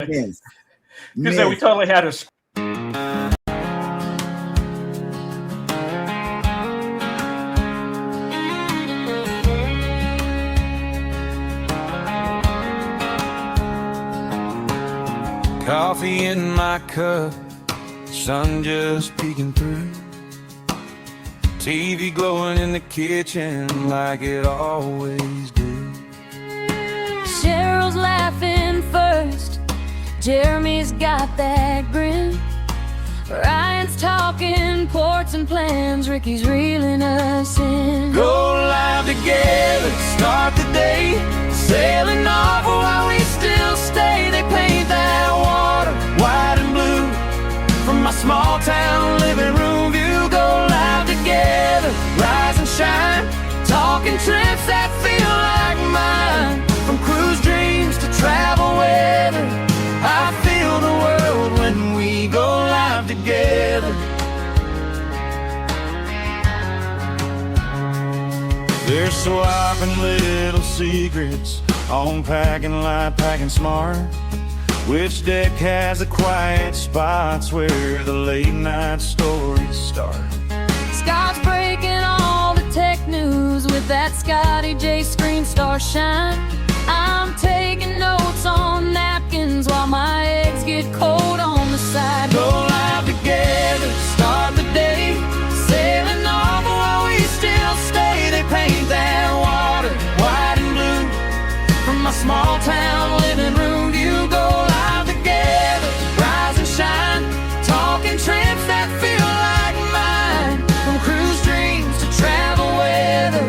Yes. Because we Yes. totally had a Coffee in my cup, sun just peeking through. TV glowing in the kitchen like it always do. Cheryl's laughing first, Jeremy's got that grin. Ryan's talking ports and plans, Ricky's reeling us in. Go live together, start the day, sailing off while we still stay. They paint that water white and blue from my small town living room view. Go live together, rise and shine, talking trips that feel like mine. From cruise dreams to travel weather, I feel the world when we go live together. There's swapping little secrets on packing light, packing smart. Which deck has the quiet spots where the late night stories start? Scott's breaking all the tech news with that Scotty J Screen Star shine. I'm taking notes on napkins while my eggs get cold on the side. Go live together, start the day, sailing off while we still stay. They paint that water white and blue from my small town living room view. Go live together, rise and shine, talking trips that feel like mine. From cruise dreams to travel weather,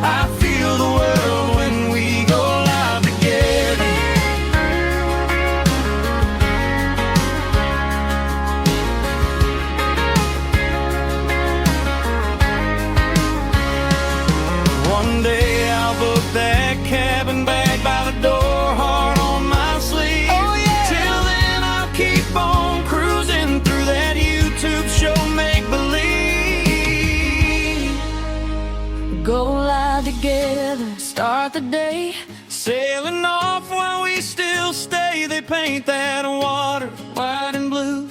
I feel the world when we go live together. One day I'll book that cabin bag by the door, heart on my sleeve. Oh yeah. Till then I'll keep on cruising through that YouTube show, make believe. Go live together, start the day, Sailing off while we still stay. They paint that water white and blue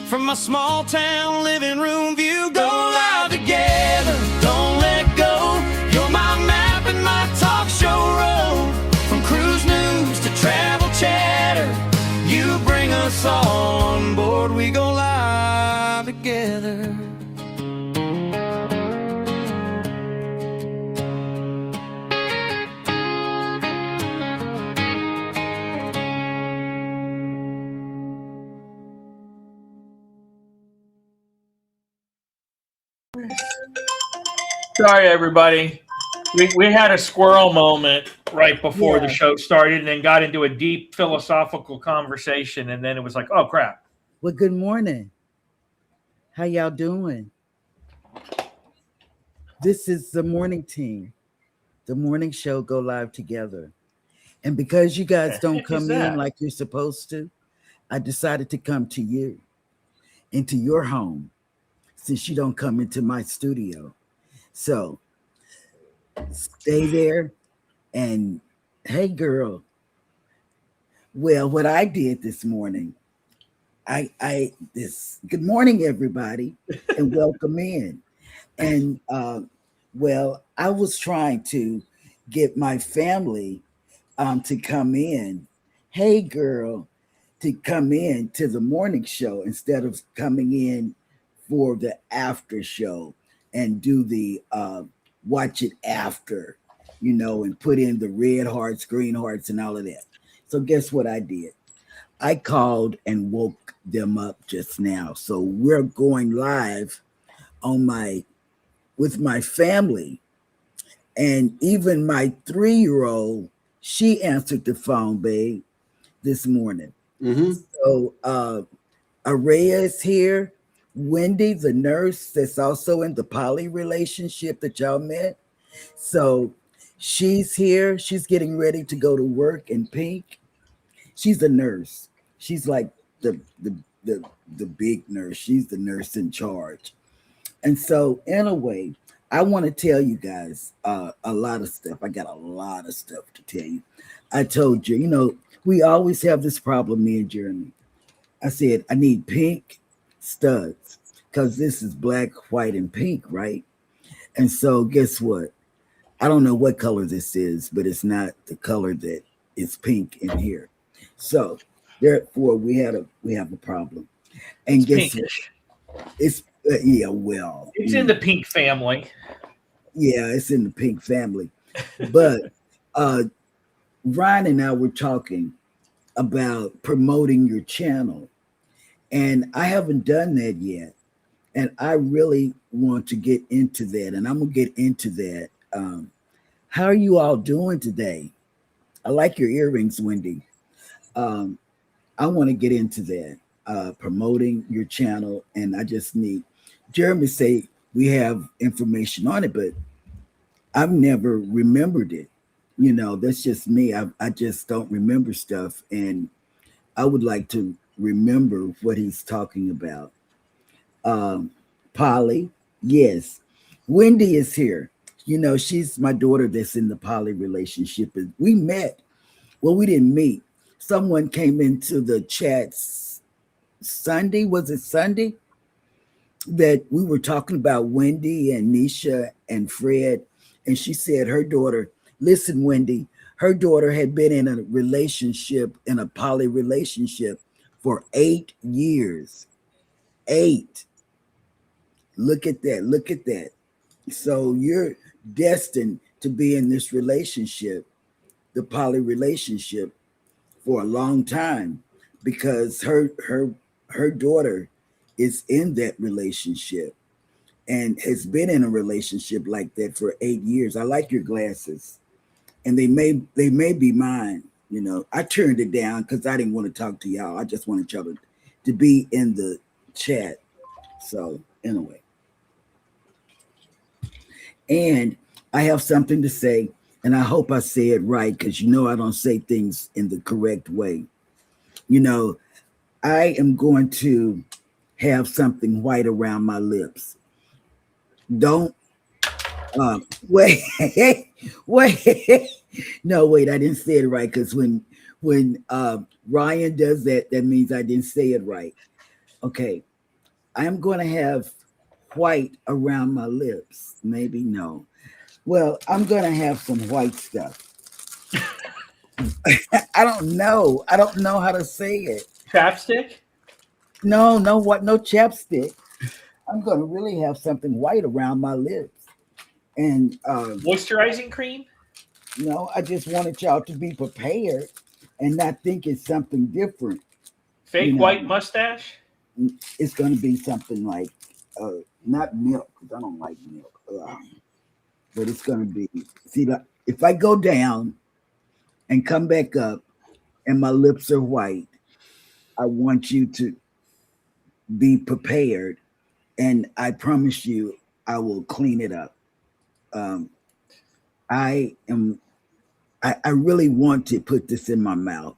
from my small town living room view. Go live together, don't let go. You're my map and my talk show road. From cruise news to travel chatter, you bring us all on board. We go live together. Sorry, everybody. We had a squirrel moment right before the Yeah. show started and then got into a deep philosophical conversation. And then it was like, oh, crap. Well, good morning. How y'all doing? This is the morning team. The morning show go live together. And because you guys don't heck is come that? in like you're supposed to, I decided to come to you, into your home, since you don't come into my studio. So stay there and hey girl. Well, what I did this morning, good morning, everybody, and welcome in. And well, I was trying to get my family to come in. Hey girl, to come in to the morning show instead of coming in for the after show and do the watch it after, and put in the red hearts, green hearts, and all of that. So guess what I did? I called and woke them up just now. So we're going live with my family. And even my 3-year-old, she answered the phone, babe, this morning. Mm-hmm. So Araya is here. Wendy, the nurse that's also in the poly relationship that y'all met. So she's here. She's getting ready to go to work in Pink. She's a nurse. She's like the big nurse. She's the nurse in charge. And so anyway, I want to tell you guys a lot of stuff. I got a lot of stuff to tell you. I told you, We always have this problem, me and Jeremy. I said, I need pink studs because this is black, white, and pink, right? And so guess what? I don't know what color this is, but it's not the color that is pink in here. So therefore we have a problem. And It's guess pinkish. what? It's yeah, well, It's in the pink family. yeah, it's in the pink family. But Ryan and I were talking about promoting your channel, and I haven't done that yet. And I really want to get into that, and I'm gonna get into that. How are you all doing today? I like your earrings, Wendy. I want to get into that, promoting your channel, and I just need Jeremy say we have information on it, but I've never remembered it. You know, that's just me. I just don't remember stuff, and I would like to remember what he's talking about. Polly, yes. Wendy is here. You know, she's my daughter that's in the poly relationship. And we met. Well, we didn't meet. Someone came into the chats Sunday. Was it Sunday? That we were talking about Wendy and Nisha and Fred. And she said her daughter, listen, Wendy, her daughter had been in a relationship, in a poly relationship for 8 years. 8. Look at that. Look at that. So you're destined to be in this relationship, the poly relationship, for a long time, because her daughter is in that relationship and has been in a relationship like that for 8 years. I like your glasses, and they may be mine. You know, I turned it down because I didn't want to talk to y'all. I just wanted y'all to be in the chat. So anyway. And I have something to say, and I hope I say it right, because you know I don't say things in the correct way. You know, I am going to have something white around my lips. Don't wait, wait. No, wait, I didn't say it right, because when Ryan does that, that means I didn't say it right. Okay, I'm going to have white around my lips. Maybe no. Well, I'm going to have some white stuff. I don't know. I don't know how to say it. Chapstick? No, what? No chapstick. I'm going to really have something white around my lips. And Moisturizing cream? no, I just wanted y'all to be prepared and not think it's something different. Fake You know. white mustache? It's going to be something like not milk, because I don't like milk. But it's going to be, see, like, if I go down and come back up and my lips are white, I want you to be prepared, and I promise you I will clean it up. I really want to put this in my mouth.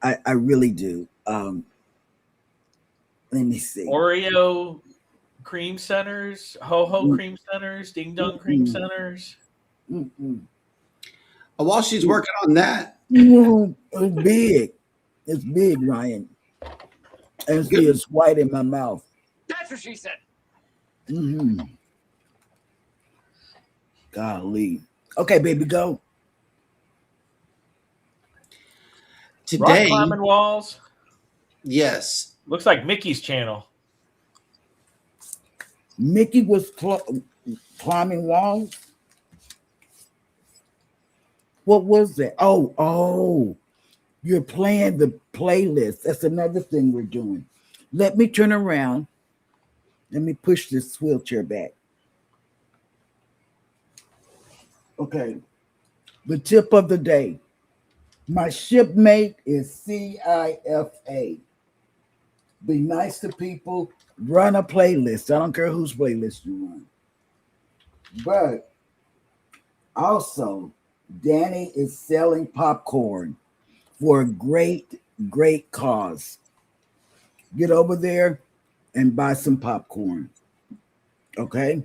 I really do. Let me see. Oreo cream centers, ho-ho cream centers, ding-dong cream centers. While she's working on that, It's big. It's big, Ryan. And see, it's white in my mouth. That's what she said. Golly. Okay, baby, go. Rock today, climbing walls. yes, Looks like Mickey's channel. Mickey was climbing walls. What was that? Oh, you're playing the playlist. That's another thing we're doing. Let me turn around. Let me push this wheelchair back. Okay. The tip of the day. My shipmate is FIFA. Be nice to people. Run a playlist. I don't care whose playlist you run. But also, Danny is selling popcorn for a great, great cause. Get over there and buy some popcorn. Okay?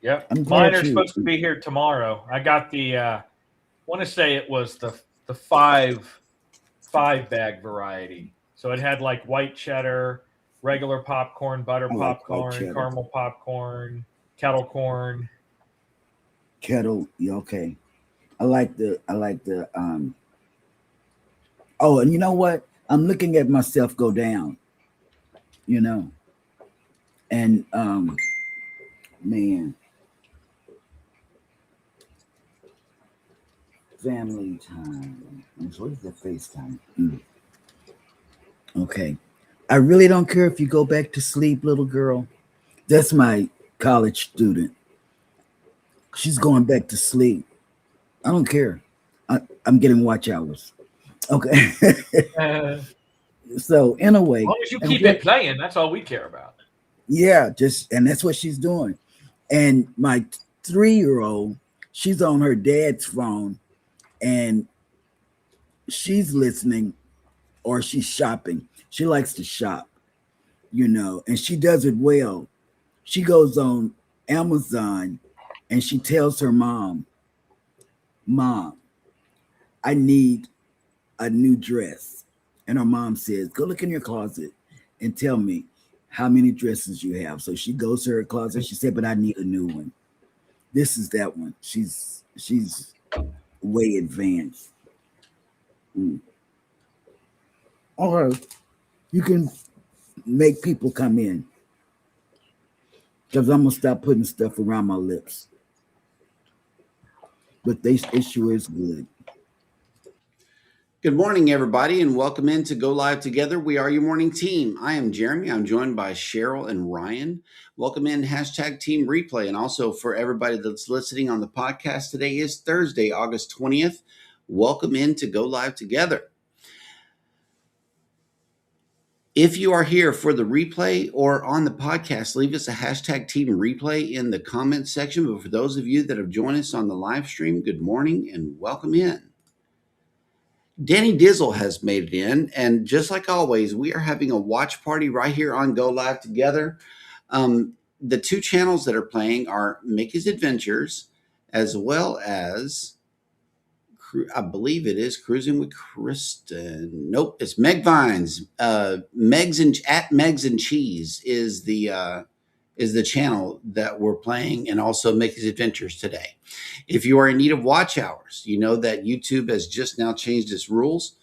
Yep. I'm glad Mine are you- supposed to be here tomorrow. I got the want to say it was the the five bag variety. So it had like white cheddar, regular popcorn, butter I like white popcorn, cheddar. caramel popcorn, kettle corn. Kettle, yeah, okay. I like the oh, and you know what? I'm looking at myself go down, and man, family time. What is the FaceTime? Okay. I really don't care if you go back to sleep, little girl. That's my college student. She's going back to sleep. I don't care. I'm getting watch hours. Okay. As So in a way, long as you and keep it playing, that's all we care about. yeah, and that's what she's doing. And my 3-year-old, she's on her dad's phone, and she's listening, or she's shopping. She likes to shop, and she does it well. She goes on Amazon, and she tells her mom, I need a new dress. And her mom says, go look in your closet and tell me how many dresses you have. So she goes to her closet. She said, but I need a new one. This is that one. She's way advanced. All right. You can make people come in, because I'm going to stop putting stuff around my lips. But it sure is good. Good morning, everybody, and welcome in to Go Live Together. We are your morning team. I am Jeremy. I'm joined by Cheryl and Ryan. Welcome in #Team Replay. And also for everybody that's listening on the podcast, today is Thursday, August 20th. Welcome in to Go Live Together. If you are here for the replay or on the podcast, leave us a #Team Replay in the comments section. But for those of you that have joined us on the live stream, good morning and welcome in. Danny Dizzle has made it in, and just like always, we are having a watch party right here on Go Live Together. The two channels that are playing are Mickey's Adventures, as well as, I believe it is Cruising with Kristen. Nope, it's Meg Vines. Megs and Cheese is the channel that we're playing, and also Mickey's Adventures today. If you are in need of watch hours, you know that YouTube has just now changed its rules.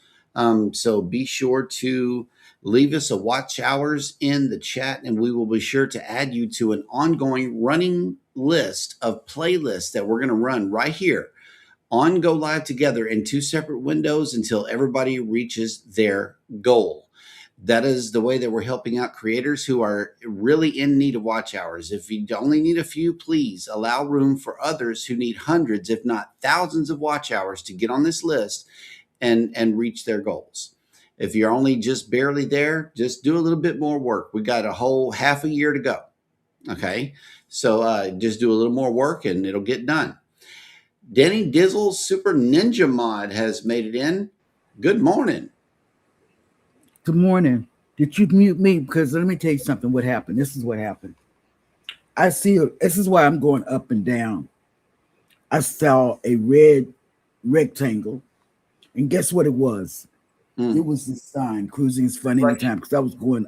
So be sure to leave us a watch hours in the chat, and we will be sure to add you to an ongoing running list of playlists that we're going to run right here on Go Live Together in two separate windows until everybody reaches their goal. That is the way that we're helping out creators who are really in need of watch hours. If you only need a few, please allow room for others who need hundreds, if not thousands of watch hours to get on this list and reach their goals. If you're only just barely there, just do a little bit more work. We got a whole half a year to go. Okay. So just do a little more work and it'll get done. Danny Dizzle's Super Ninja Mod has made it in. Good morning. Good morning. Did you mute me? Because let me tell you something. What happened? This is what happened. This is why I'm going up and down. I saw a red rectangle, and guess what it was? It was the sign, Cruising is Fun Anytime, because I was going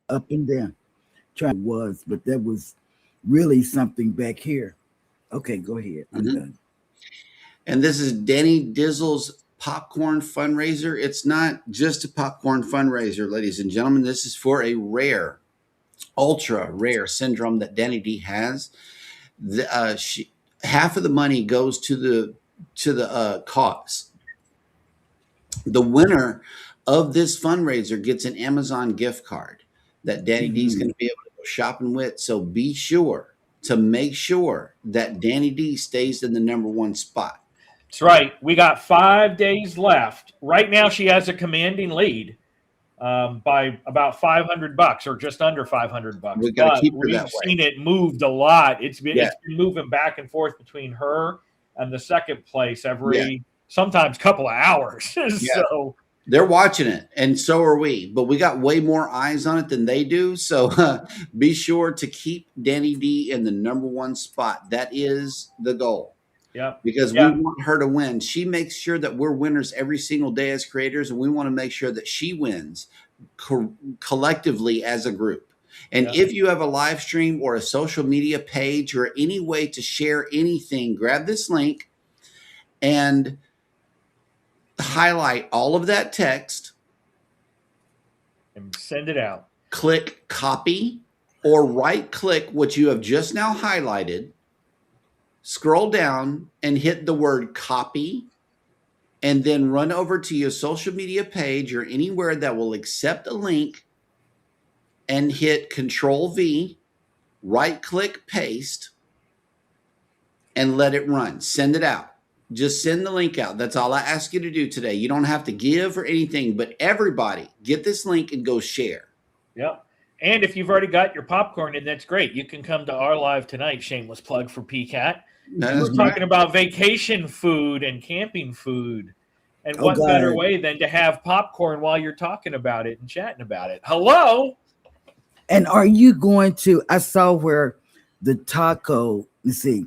up and down. But that was really something back here. Okay, go ahead. I'm done. And this is Danny Dizzle's popcorn fundraiser. It's not just a popcorn fundraiser, ladies and gentlemen. This is for a rare, ultra rare syndrome that Danny D has. Half of the money goes to the cause. The winner of this fundraiser gets an Amazon gift card that Danny D is going to be able to go shopping with. So be sure to make sure that Danny D stays in the #1 spot. That's right. We got 5 days left. Right now, she has a commanding lead by about $500 or just under $500. We got to keep her that way. We've seen it moved a lot. It's been moving back and forth between her and the second place every sometimes couple of hours. So they're watching it, and so are we. But we got way more eyes on it than they do. So be sure to keep Danny D in the #1 spot. That is the goal. Yep. because Yeah. we want her to win. She makes sure that we're winners every single day as creators, and we want to make sure that she wins collectively as a group. And Yeah. if you have a live stream or a social media page or any way to share anything, grab this link and highlight all of that text, And send it out. click copy, or right click what you have just now highlighted, scroll down and hit the word copy, and then run over to your social media page or anywhere that will accept a link and hit Control V, right click paste, and let it run. Send it out. Just send the link out. That's all I ask you to do today. You don't have to give or anything, but everybody get this link and go share. Yep. And if you've already got your popcorn, and that's great, you can come to our live tonight. Shameless plug for PCAT. That We're is talking right. about vacation food and camping food. And Oh, what better God. way than to have popcorn while you're talking about it and chatting about it? Hello? And are you going to? I saw where the taco. You see,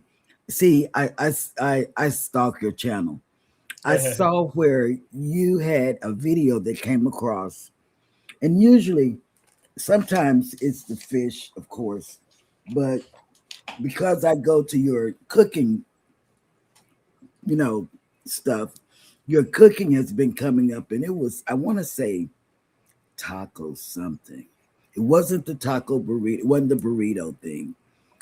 I stalk your channel. I saw where you had a video that came across, and usually, sometimes it's the fish, of course, but because I go to your cooking, stuff, your cooking has been coming up, and it was, I want to say, taco something. It wasn't the taco burrito. It wasn't the burrito thing.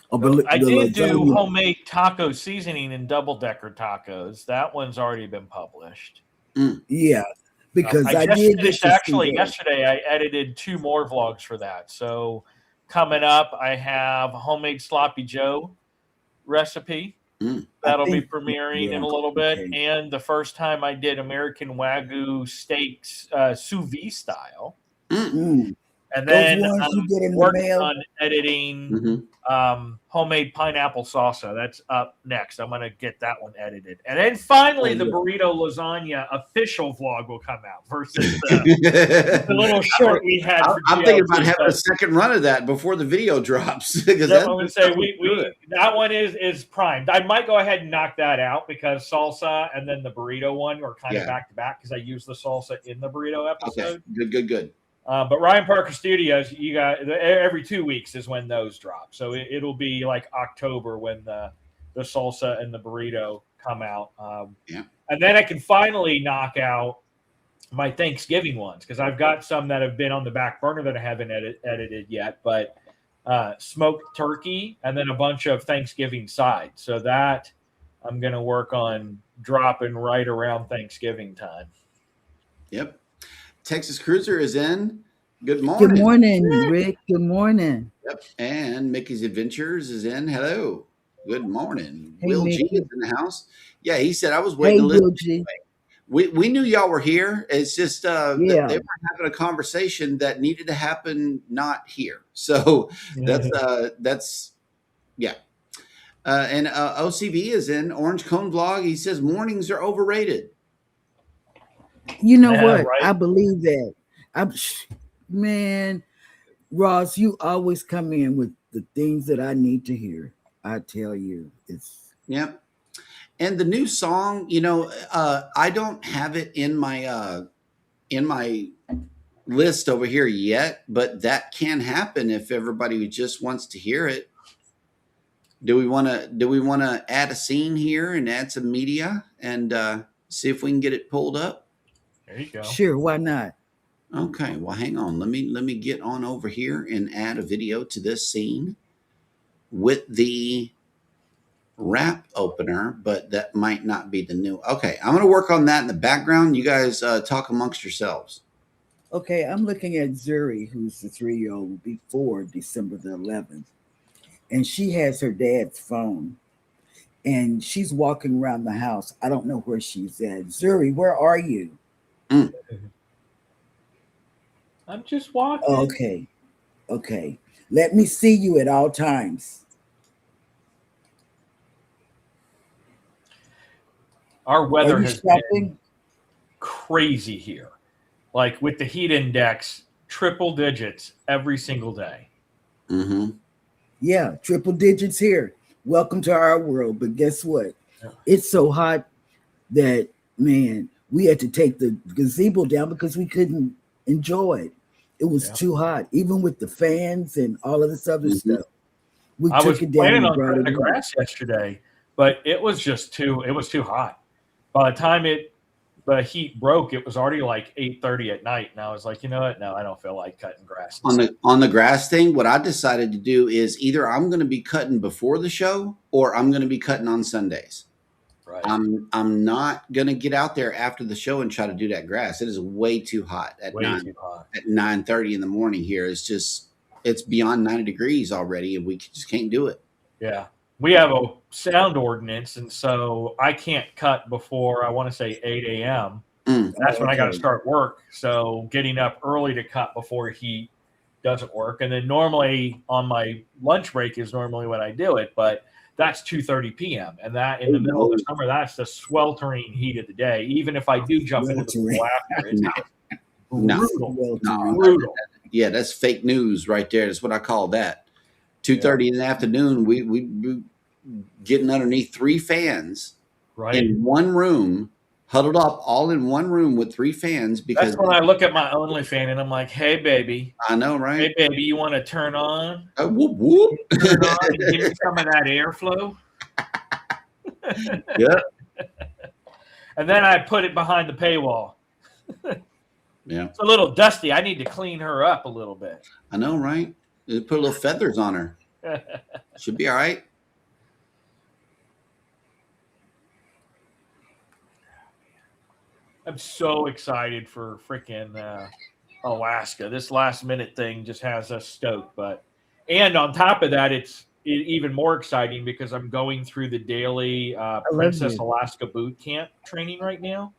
Or I the did do lasagna. homemade taco seasoning and double-decker tacos. That one's already been published. Yeah, because I I just did finished, get to actually, see that. yesterday I edited 2 more vlogs for that. So coming up, I have a homemade Sloppy Joe recipe. Mm. That'll be think- premiering yeah, in a little bit. okay. And the first time I did American Wagyu steaks sous vide style. Mm. And Those then ones you I'm get in the working mail? on editing Mhm. homemade pineapple salsa. That's up next. I'm going to get that one edited. And then finally, the burrito lasagna official vlog will come out versus the little short we had. For I'm thinking GLT. about having a second run of that before the video drops. Because So I'm going to say that one is primed. I might go ahead and knock that out because salsa and then the burrito one are kind of Yeah. back to back because I use the salsa in the burrito episode. Okay, good. But Ryan Parker Studios, you got every 2 weeks is when those drop. So it'll be like October when the salsa and the burrito come out. Yeah. And then I can finally knock out my Thanksgiving ones because I've got some that have been on the back burner that I haven't edited yet. But smoked turkey and then a bunch of Thanksgiving sides. So that I'm going to work on dropping right around Thanksgiving time. Yep. Texas Cruiser is in. Good morning. Good morning, Rick. Good morning. Yep. And Mickey's Adventures is in. Hello. Good morning. Hey, Will G Mickey. is in the house. Yeah, he said I was Hey, waiting to listen. Will G. We knew y'all were here. It's just Yeah. they were having a conversation that needed to happen not here. So that's yeah. And OCB is in. Orange Cone Vlog. He says mornings are overrated. You know Yeah, what? right. I believe that. Man, Ross, you always come in with the things that I need to hear. I tell you, it's Yep. And the new song, I don't have it in my list over here yet, but that can happen if everybody just wants to hear it. Do we want to add a scene here and add some media and see if we can get it pulled up? There you go. sure. Why not? Okay, well, hang on. Let me get on over here and add a video to this scene with the wrap opener, but that might not be the new. Okay, I'm going to work on that in the background. You guys talk amongst yourselves. Okay, I'm looking at Zuri, who's the 3-year-old before December the 11th, and she has her dad's phone, and she's walking around the house. I don't know where she's at. Zuri, where are you? I'm just walking. Okay. Let me see you at all times. Our weather Are you has been shopping? crazy here. Like with the heat index, triple digits every single day. Mm-hmm. Yeah, triple digits here. Welcome to our world. But guess what? It's so hot that, man, we had to take the gazebo down because we couldn't enjoy it. It was too hot, even with the fans and all of this other Mhm. stuff. We I was took it down planning and on brought cutting it the in. grass yesterday, but it was too hot. By the time the heat broke, it was already like 8:30 at night, and I was like, you know what? No, I don't feel like cutting grass. On the grass thing, what I decided to do is either I'm going to be cutting before the show or I'm going to be cutting on Sundays. Right. I'm not going to get out there after the show and try to do that grass. It is way too hot at Way too hot. at 9:30 in the morning here. It's beyond 90 degrees already, and we just can't do it. Yeah. We have a sound ordinance, and so I can't cut before, I want to say 8 a.m. Mm. That's when I got to Okay. start work. So getting up early to cut before heat doesn't work. And then normally on my lunch break is normally when I do it, but that's 2:30 p.m. And that in the middle of the summer, that's the sweltering heat of the day. Even if I do jump into the pool after, it's No. brutal. Well, No. Brutal. Yeah, that's fake news right there. That's what I call that. 2:30 in the afternoon, we getting underneath 3 fans Right. in one room, huddled up all in one room with 3 fans because That's when I look at my OnlyFans and I'm like, hey, baby. I know, right? Hey, baby, you want to turn on? Whoop, whoop. Turn on and give me some of that airflow? Yeah. And then I put it behind the paywall. Yeah. It's a little dusty. I need to clean her up a little bit. I know, right? Just put a little feathers on her. Should be all right. I'm so excited for freaking Alaska. This last minute thing just has us stoked. And on top of that, it's even more exciting because I'm going through the daily Princess you. Alaska boot camp training right now.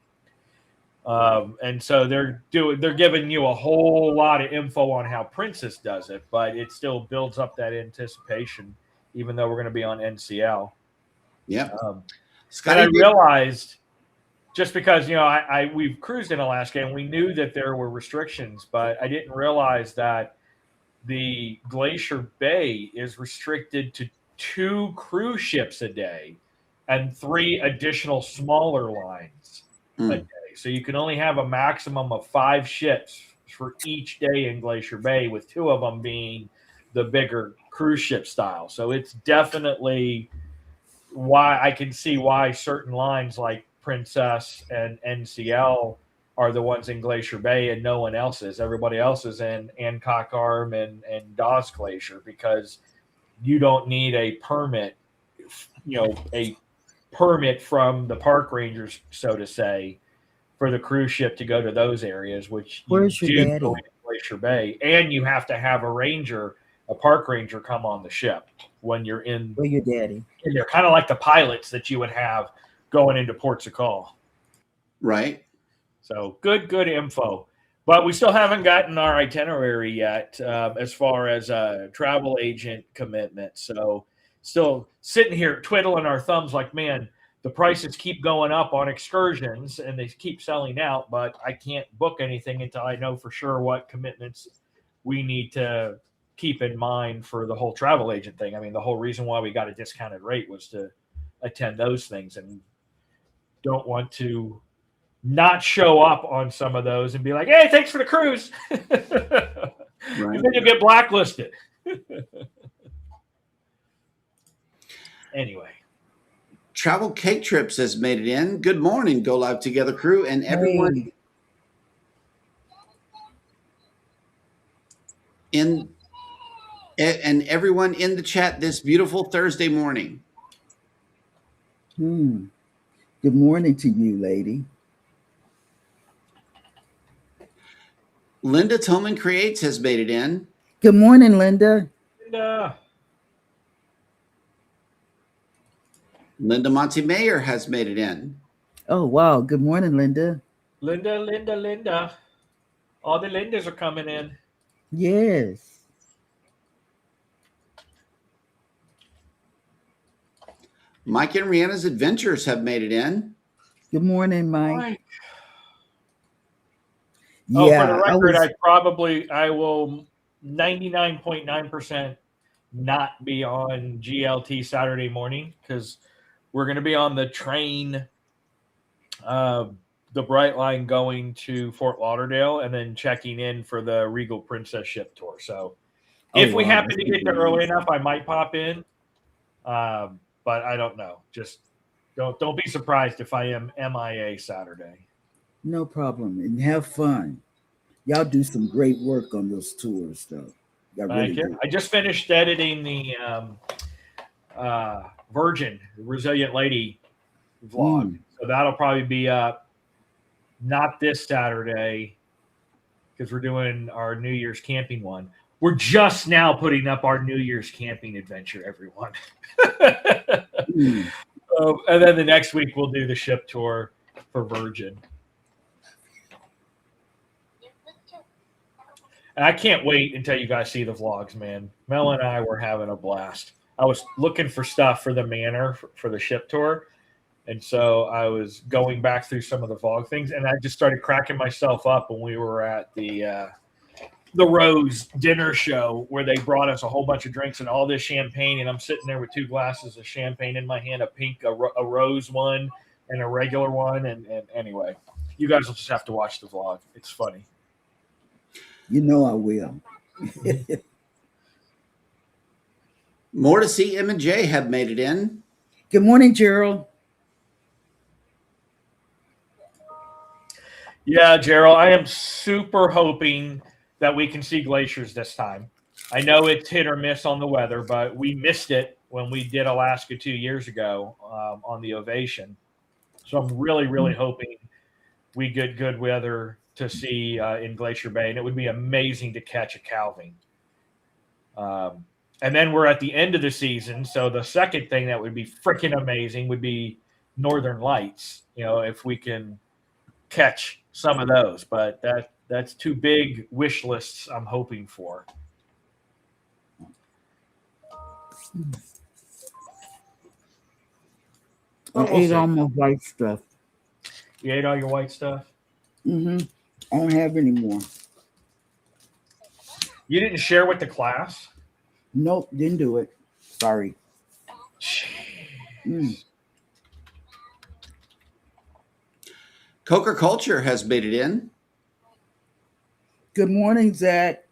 And so they're giving you a whole lot of info on how Princess does it, but it still builds up that anticipation, even though we're going to be on NCL. Yeah. And Scotty, I realized, just because we've cruised in Alaska and we knew that there were restrictions, but I didn't realize that the Glacier Bay is restricted to 2 cruise ships a day and 3 additional smaller lines a day. So you can only have a maximum of 5 ships for each day in Glacier Bay, with 2 of them being the bigger cruise ship style. So it's definitely why I can see why certain lines like Princess and NCL are the ones in Glacier Bay and no one else is. Everybody else is in Hancock Arm and Dawes Glacier, because you don't need a permit, a permit from the park rangers, so to say, for the cruise ship to go to those areas, which Where's you your do daddy? go in Glacier Bay. And you have to have a park ranger come on the ship when you're in Where your daddy? there, kind of like the pilots that you would have going into ports of call. right? So good info. But we still haven't gotten our itinerary yet as far as travel agent commitment. So still sitting here twiddling our thumbs like, man, the prices keep going up on excursions and they keep selling out, but I can't book anything until I know for sure what commitments we need to keep in mind for the whole travel agent thing. I mean, the whole reason why we got a discounted rate was to attend those things, and don't want to not show up on some of those and be like, hey, thanks for the cruise. Right. And then you get blacklisted. Anyway. Travel Cake Trips has made it in. Good morning, Go Live Together crew, and everyone everyone in the chat this beautiful Thursday morning. Good morning to you, lady. Linda Toman Creates has made it in. Good morning, Linda. And, Linda Montemayor has made it in. Oh, wow. Good morning, Linda. Linda. All the Lindas are coming in. Yes. Mike and Rihanna's Adventures have made it in. Good morning, Mike. Right. Yeah, For the record, I will 99.9% not be on GLT Saturday morning, because we're going to be on the train, the Bright Line going to Fort Lauderdale, and then checking in for the Regal Princess ship tour. So if we happen to get there early enough, I might pop in. But I don't know. Just don't be surprised if I am MIA Saturday. No problem. And have fun. Y'all do some great work on those tours, though. Thank you. I just finished editing the Virgin Resilient Lady vlog. So that'll probably be up not this Saturday because we're doing our New Year's camping one. We're just now putting up our New Year's camping adventure, everyone. And then the next week we'll do the ship tour for Virgin. And I can't wait until you guys see the vlogs, man. Mel and I were having a blast. I was looking for stuff for the Manor for the ship tour. And so I was going back through some of the vlog things, and I just started cracking myself up when we were at the Rose dinner show where they brought us a whole bunch of drinks and all this champagne, and I'm sitting there with 2 glasses of champagne in my hand, a pink, a rose one, and a regular one. And anyway, you guys will just have to watch the vlog. It's funny. You know I will. More to see. M and J have made it in. Good morning, Gerald. Yeah, Gerald, I am super hoping that we can see glaciers this time. I know it's hit or miss on the weather, but we missed it when we did Alaska 2 years ago on the Ovation. So I'm really, really hoping we get good weather to see in Glacier Bay, and it would be amazing to catch a calving. And then we're at the end of the season, so the second thing that would be freaking amazing would be Northern Lights, if we can catch some of those. But that's 2 big wish lists I'm hoping for. I ate all my white stuff. You ate all your white stuff? I don't have any more. You didn't share with the class? Nope, didn't do it. Sorry. Coker Culture has made it in. Good morning, Zach.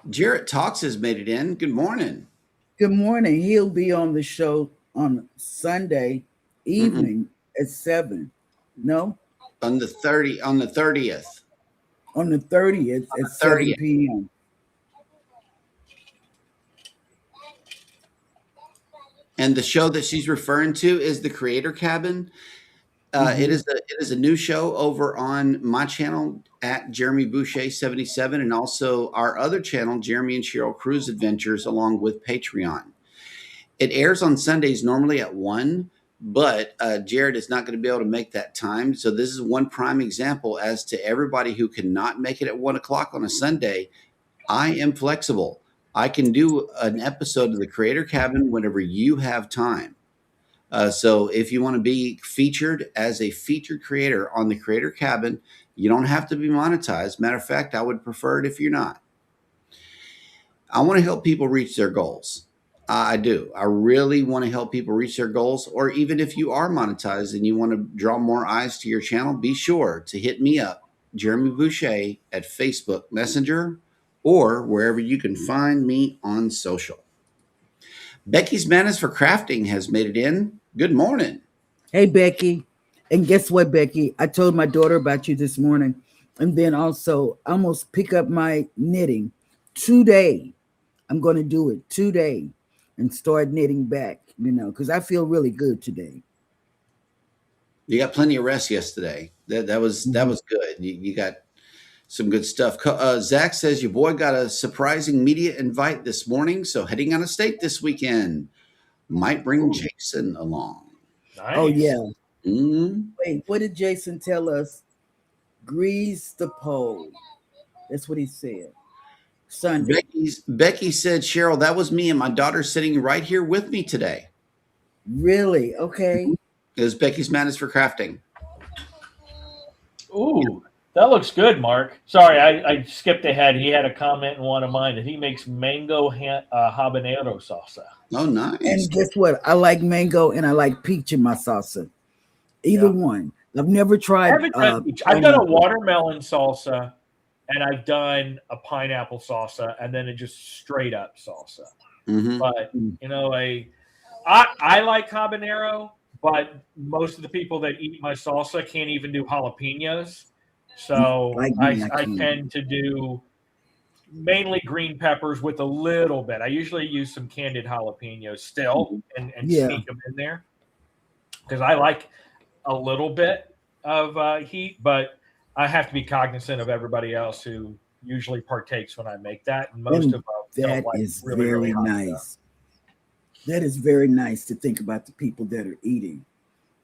Jarrett Talks has made it in. Good morning. Good morning. He'll be on the show on Sunday evening at 7. No? On the 30th. On the 30th at 7 p.m. And the show that she's referring to is the Creator Cabin. It is a new show over on my channel at Jeremy Boucher 77, and also our other channel, Jeremy and Cheryl Cruise Adventures, along with Patreon. It airs on Sundays normally at 1, but Jared is not going to be able to make that time. So this is one prime example as to everybody who cannot make it at 1 o'clock on a Sunday. I am flexible. I can do an episode of the Creator Cabin whenever you have time. So if you want to be featured as a featured creator on the Creator Cabin, you don't have to be monetized. Matter of fact, I would prefer it if you're not. I want to help people reach their goals. I do. I really want to help people reach their goals. Or even if you are monetized and you want to draw more eyes to your channel, be sure to hit me up, Jeremy Boucher, at Facebook Messenger or wherever you can find me on social. Becky's Manners for Crafting has made it in. Good morning. Hey, Becky. And guess what, Becky? I told my daughter about you this morning. And then also, I almost pick up my knitting today. I'm going to do it today and start knitting back, because I feel really good today. You got plenty of rest yesterday. That was good. You got some good stuff. Zach says your boy got a surprising media invite this morning, so heading out of state this weekend. Might bring Jason along. Nice. Oh, yeah. Mm-hmm. Wait, what did Jason tell us? Grease the pole. That's what he said. Sunday. Becky said, Cheryl, that was me and my daughter sitting right here with me today. Really? Okay. It was Becky's Madness for Crafting. Ooh, That looks good, Mark. Sorry, I skipped ahead. He had a comment in one of mine that he makes mango habanero salsa. Oh, nice. And guess what? I like mango and I like peach in my salsa. Either Yeah. one. I've never I tried. haven't tried peach. I've done a watermelon salsa, and I've done a pineapple salsa, and then a just straight up salsa. Mhm. But I like habanero, but most of the people that eat my salsa can't even do jalapenos. So Like me, I I can't. tend to do mainly green peppers with a little bit. I usually use some candied jalapenos still and Yeah. sneak them in there because I like a little bit of heat, but I have to be cognizant of everybody else who usually partakes when I make that. And most And of them that don't like is really, very really hot nice. stuff. That is very nice to think about the people that are eating.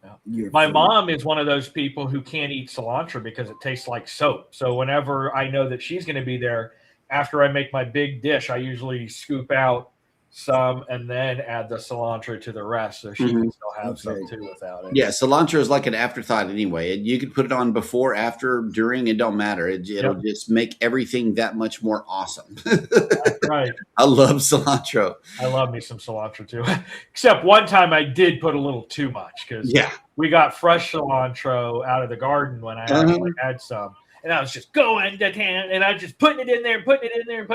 Yeah. your My food. mom is one of those people who can't eat cilantro because it tastes like soap. So whenever I know that she's going to be there, after I make my big dish, I usually scoop out some and then add the cilantro to the rest so she can still have some Okay. too without it. Yeah, cilantro is like an afterthought anyway. You could put it on before, after, during. It don't matter. It'll just make everything that much more awesome. That's right. I love cilantro. I love me some cilantro too. Except one time I did put a little too much because Yeah. we got fresh cilantro out of the garden when I actually had some. And I was just going to town and I was just putting it in there and putting it in there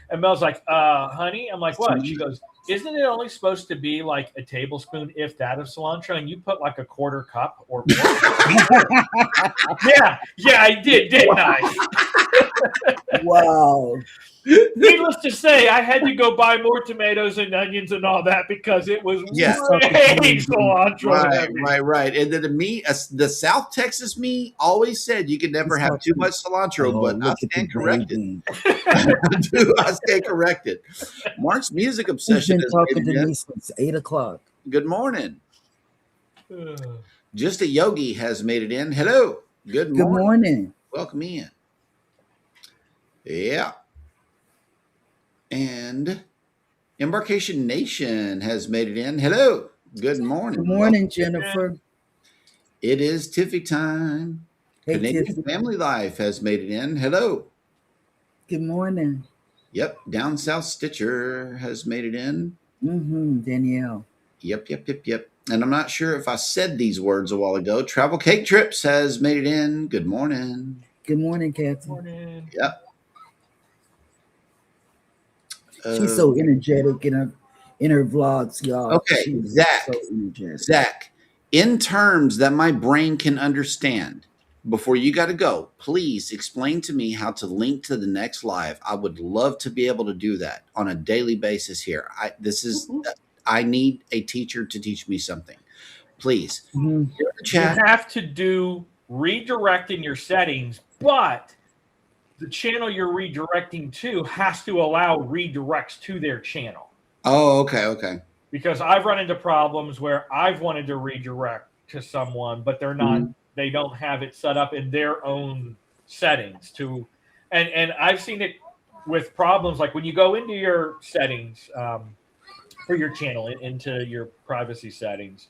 and Mel's like, honey, I'm like, what? She goes, isn't it only supposed to be like a tablespoon, if that, of cilantro? And you put like a quarter cup or more. yeah, I did, didn't I? Wow. Needless to say, I had to go buy more tomatoes and onions and all that because it was Yeah. way cilantro. Right. And then the South Texas me always said you could never have too much cilantro, Oh, but I look at stand the corrected. baby. I stand corrected. Mark's music He's obsession been is talking made to it me in. since 8:00. Good morning. Just a Yogi has made it in. Hello. Good Good morning. morning. Welcome in. Yeah. And Embarkation Nation has made it in. Hello. Good morning. Good morning, Jennifer. It is Tiffy time. Hey, Canadian Tiffany. Family Life has made it in. Hello. Good morning. Yep. Down South Stitcher has made it in. Danielle. Yep. And I'm not sure if I said these words a while ago. Travel Cake Trips has made it in. Good morning. Good morning, Kathy. Morning. Yep. She's so energetic in her vlogs, y'all. Okay, She's Zach. so energetic. Zach, in terms that my brain can understand, before you got to go, please explain to me how to link to the next live. I would love to be able to do that on a daily basis here. I need a teacher to teach me something. Please. Mhm. Here in the You chat. have to do redirect in your settings, but the channel you're redirecting to has to allow redirects to their channel. Oh, okay. Because I've run into problems where I've wanted to redirect to someone, but they're not, they don't have it set up in their own settings to, and I've seen it with problems like when you go into your settings for your channel, into your privacy settings,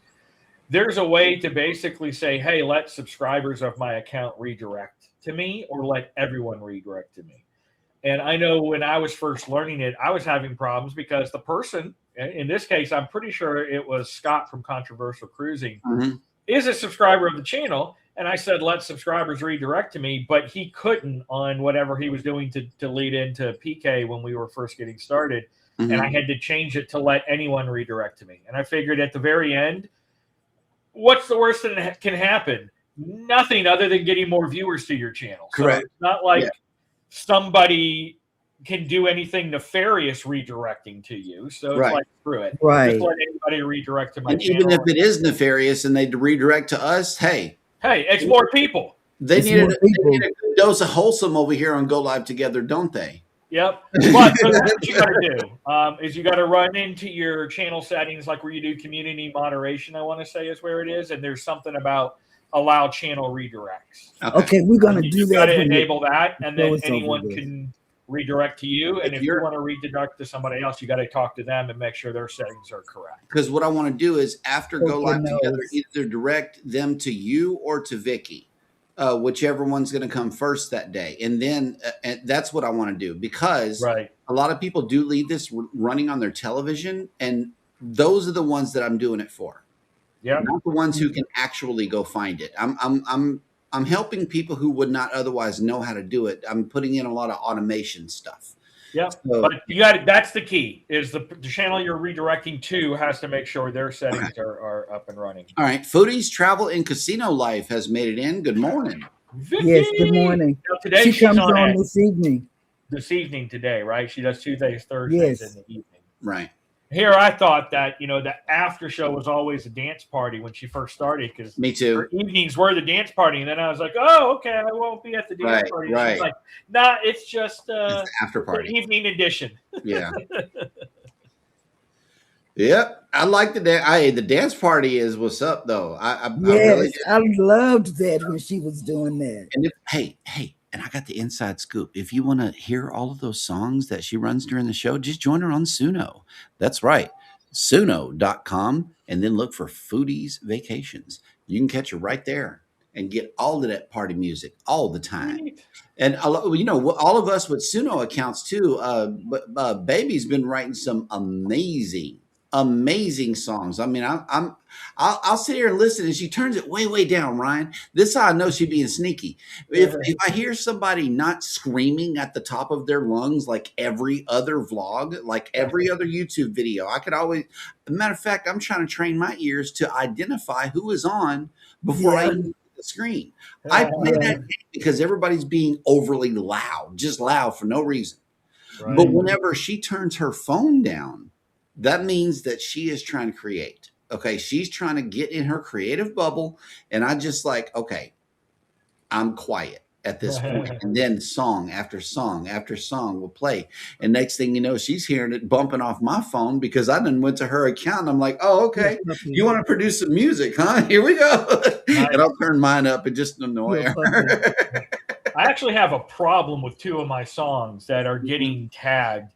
there's a way to basically say, hey, let subscribers of my account redirect to me or let everyone redirect to me. And I know when I was first learning it, I was having problems because the person, in this case, I'm pretty sure it was Scott from Controversial Cruising, is a subscriber of the channel. And I said, let subscribers redirect to me, but he couldn't on whatever he was doing to lead into PK when we were first getting started. And I had to change it to let anyone redirect to me. And I figured at the very end, what's the worst that can happen? Nothing other than getting more viewers to your channel. Correct. So it's not like somebody can do anything nefarious redirecting to you. So it's like, screw it. Right. Just let anybody redirect to my And channel. even if it is nefarious and they redirect to us, hey, it's more people. they It's need more a people. good dose of wholesome over here on Go Live Together, don't they? Yep. But so that's what you got to do is you got to run into your channel settings, like where you do community moderation, I want to say is where it is. And there's something about allow channel redirects. Okay, we're gonna do You got that. to when you- enable that, and then Throw us over anyone this. can redirect to you. And If if you you're- want to redirect to somebody else, you got to talk to them and make sure their settings are correct. Because what I want to do is after Go Okay, Live no. Together, either direct them to you or to Vicky. whichever one's going to come first that day. And then and that's what I want to do, because Right. a lot of people do leave this running on their television, and those are the ones that I'm doing it for. Yeah. Not the ones who can actually go find it. I'm helping people who would not otherwise know how to do it. I'm putting in a lot of automation stuff. Yeah, So, but you got it. That's the key. Is the channel you're redirecting to has to make sure their settings are up and running. all right, Foodies Travel and Casino Life has made it in. Good morning. Vicky! Yes, good morning. Now, today She she's comes on on it this evening. this evening today, right? She does Tuesdays, Thursdays Yes. in the evening. Right. Here, I thought that the after show was always a dance party when she first started, because Me too. her evenings were the dance party, and then I was like, oh, okay, I won't be at the dance Right, party. right. She's like, nah, it's just It's the after the party. evening edition. Yeah. Yep. I like the dance. The dance party is what's up, though. I really Yes, do. I loved that when she was doing that. And hey, and I got the inside scoop. If you want to hear all of those songs that she runs during the show, just join her on Suno. That's right. Suno.com, and then look for Foodies Vacations. You can catch her right there and get all of that party music all the time. And all of us with Suno accounts too. But Baby's been writing some amazing songs. I mean, I'll sit here and listen, and she turns it way down. Ryan, this is how I know she's being sneaky. If I hear somebody not screaming at the top of their lungs like every other vlog, like every other YouTube video, I could always. Matter of fact, I'm trying to train my ears to identify who is on before I even look at the screen. I play that because everybody's being overly loud, just loud for no reason. Right. But whenever she turns her phone down, that means that she is trying to create. Okay, she's trying to get in her creative bubble, and I just like, okay, I'm quiet at this point. And then song after song after song will play, and next thing you know, she's hearing it bumping off my phone because I done went to her account, and I'm like, oh, okay, you want to produce some music, huh? Here we go. And I'll turn mine up and just annoy her. I actually have a problem with two of my songs that are getting tagged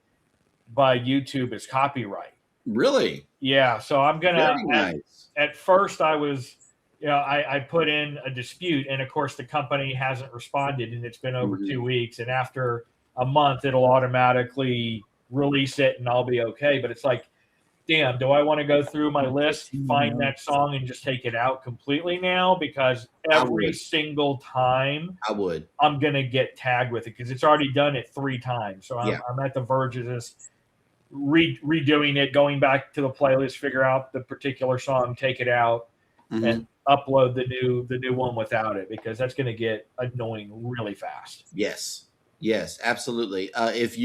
by YouTube as copyright. Really? Yeah, so I'm gonna. Very nice. At first, I was, I put in a dispute, and of course, the company hasn't responded, and it's been over 2 weeks. And after a month, it'll automatically release it, and I'll be okay. But it's like, damn, do I want to go through my list, find that song, and just take it out completely now? Because every single time I'm gonna get tagged with it, because it's already done it 3 times. So I'm at the verge of this. Redoing it, going back to the playlist, figure out the particular song, take it out, and upload the new one without it, because that's going to get annoying really fast. Yes, absolutely. If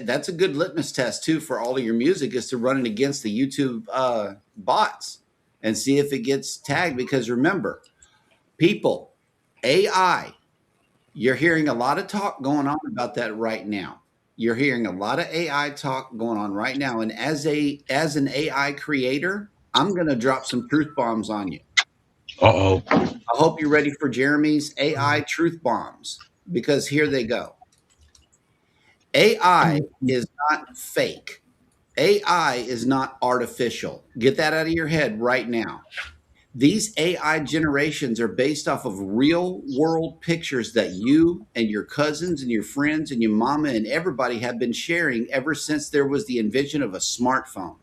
that's a good litmus test too for all of your music, is to run it against the YouTube bots and see if it gets tagged. Because remember, people, AI, you're hearing a lot of talk going on about that right now. You're hearing a lot of AI talk going on right now. And as an AI creator, I'm going to drop some truth bombs on you. Uh-oh. I hope you're ready for Jeremy's AI truth bombs, because here they go. AI is not fake. AI is not artificial. Get that out of your head right now. These AI generations are based off of real world pictures that you and your cousins and your friends and your mama and everybody have been sharing ever since there was the invention of a smartphone.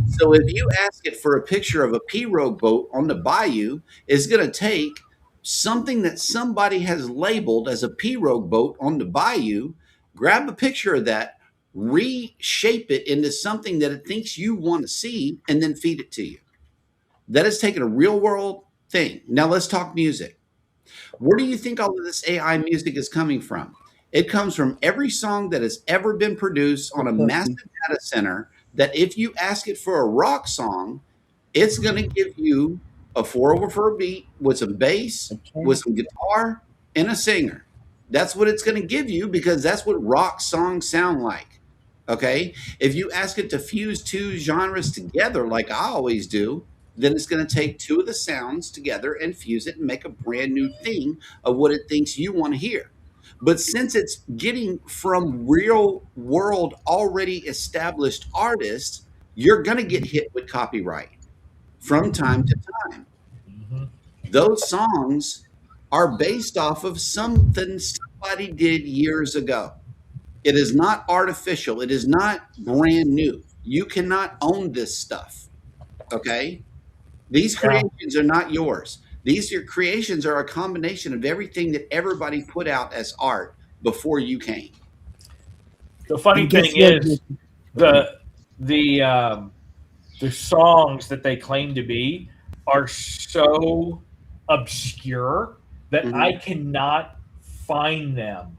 So if you ask it for a picture of a pirogue boat on the bayou, it's going to take something that somebody has labeled as a pirogue boat on the bayou, grab a picture of that, reshape it into something that it thinks you want to see, and then feed it to you. That is taking a real world thing. Now let's talk music. Where do you think all of this AI music is coming from? It comes from every song that has ever been produced on a massive data center, that if you ask it for a rock song, it's going to give you a 4/4 beat with some bass, with some guitar, and a singer. That's what it's going to give you, because that's what rock songs sound like. Okay? If you ask it to fuse 2 genres together like I always do, then it's going to take 2 of the sounds together and fuse it and make a brand new thing of what it thinks you want to hear. But since it's getting from real world already established artists, you're going to get hit with copyright from time to time. Those songs are based off of something somebody did years ago. It is not artificial. It is not brand new. You cannot own this stuff. Okay? These creations are not yours. Your creations are a combination of everything that everybody put out as art before you came. The funny And guess thing what? is, the songs that they claim to be are so obscure that Mhm. I cannot find them.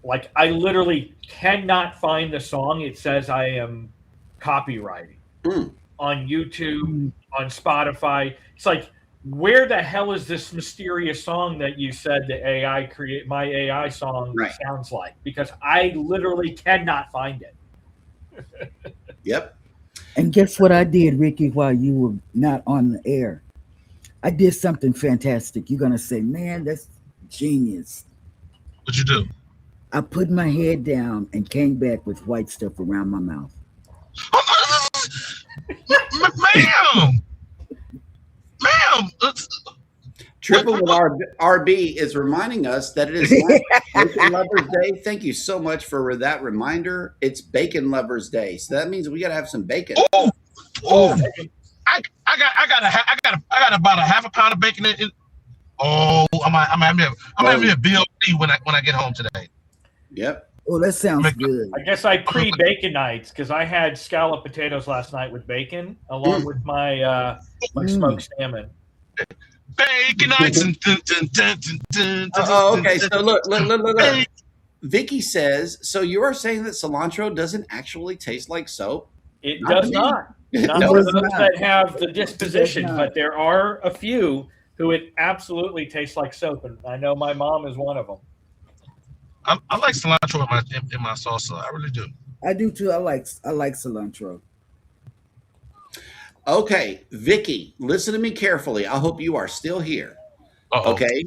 Like, I literally cannot find the song it says I am copywriting on YouTube, on Spotify. It's like, where the hell is this mysterious song that you said the AI create my AI song Right. sounds like? Because I literally cannot find it. Yep. And guess what I did, Ricky, while you were not on the air? I did something fantastic. You're going to say, man, that's genius. What you do? I put my head down and came back with white stuff around my mouth. Ma'am! Ma'am! Triple with RB is reminding us that it is Bacon Lovers Day. Thank you so much for that reminder. It's Bacon Lovers Day, so that means we got to have some bacon. Oh, I got about a half a pound of bacon in. Oh, I'm having a BLT when I get home today. Yep. Oh, that sounds good. I guess I pre-bacon nights because I had scalloped potatoes last night with bacon along with my my smoked salmon. Bacon nights and Okay. So look. Vicky says, so you are saying that cilantro doesn't actually taste like soap? It Not does to me. not. Not No, for it's those not. that have the disposition, not. but there are a few who it absolutely tastes like soap, and I know my mom is one of them. I like cilantro in my salsa. I really do. I do too. I like cilantro. Okay, Vicky, listen to me carefully. I hope you are still here. Uh-oh. Okay.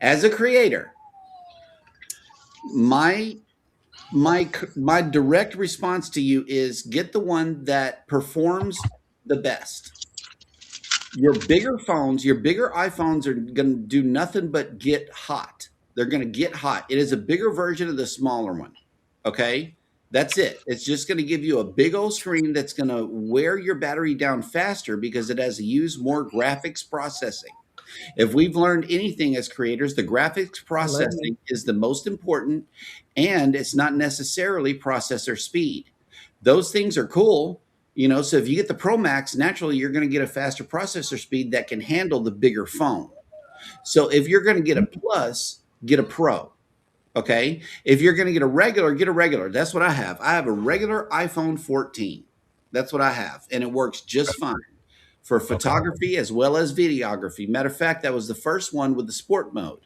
As a creator, my direct response to you is get the one that performs the best. Your bigger phones, your bigger iPhones are going to do nothing but get hot. They're going to get hot. It is a bigger version of the smaller one. Okay. That's it. It's just going to give you a big old screen that's going to wear your battery down faster because it has to use more graphics processing. If we've learned anything as creators, the graphics processing is the most important, and it's not necessarily processor speed. Those things are cool, so if you get the Pro Max, naturally you're going to get a faster processor speed that can handle the bigger phone. So if you're going to get a Plus, get a Pro. Okay. If you're going to get a regular, get a regular. That's what I have. I have a regular iPhone 14. That's what I have. And it works just fine for photography as well as videography. Matter of fact, that was the first one with the sport mode.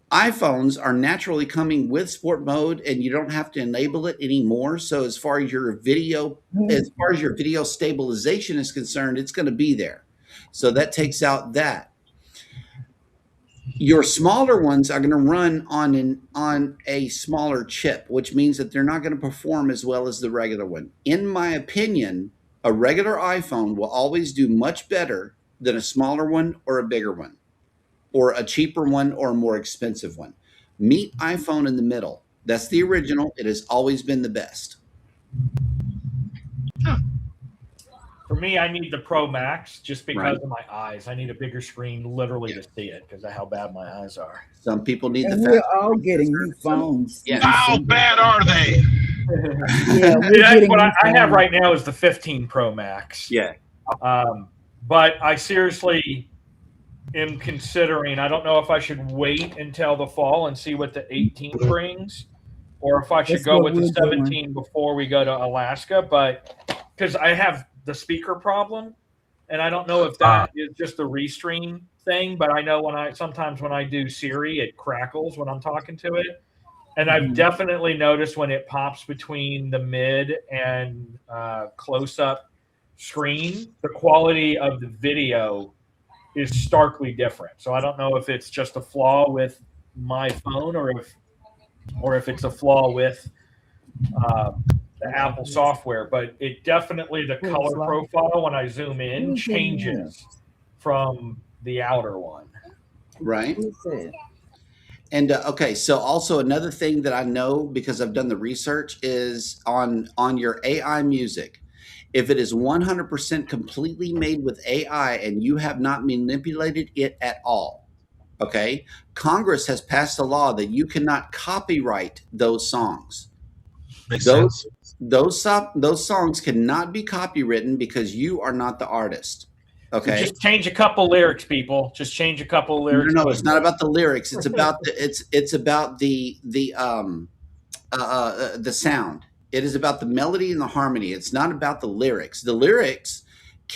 iPhones are naturally coming with sport mode and you don't have to enable it anymore. So as far as your video stabilization is concerned, it's going to be there. So that takes out that. Your smaller ones are going to run on a smaller chip, which means that they're not going to perform as well as the regular one. In my opinion, a regular iPhone will always do much better than a smaller one or a bigger one, or a cheaper one or a more expensive one. Meet iPhone in the middle. That's the original. It has always been the best. For me, I need the Pro Max just because Right. of my eyes. I need a bigger screen literally to see it because of how bad my eyes are. Some people need And the we're fast. all getting new phones. Yeah. How bad are they? Yeah, we're That's getting what new I have phones. right now is the 15 Pro Max. Yeah. But I seriously am considering, I don't know if I should wait until the fall and see what the 18 brings, or if I should That's go what with the we're doing. 17 before we go to Alaska. But because I have the speaker problem, and I don't know if that is just the restream thing, but I know sometimes when I do Siri, it crackles when I'm talking to it. And I've definitely noticed when it pops between the mid and close-up screen, the quality of the video is starkly different. So I don't know if it's just a flaw with my phone or if it's a flaw with the Apple software, but it definitely, the color profile when I zoom in changes from the outer one. right? Who said? And okay, so also another thing that I know because I've done the research is on your AI music. If it is 100% completely made with AI and you have not manipulated it at all, okay, Congress has passed a law that you cannot copyright those songs. Makes Those sense. those songs cannot be copywritten because you are not the artist. So Okay. just change a couple lyrics, people. Just change a couple No, lyrics. no, it's not about the lyrics. It's about it's about the sound. It is about the melody and the harmony. It's not about the lyrics. The lyrics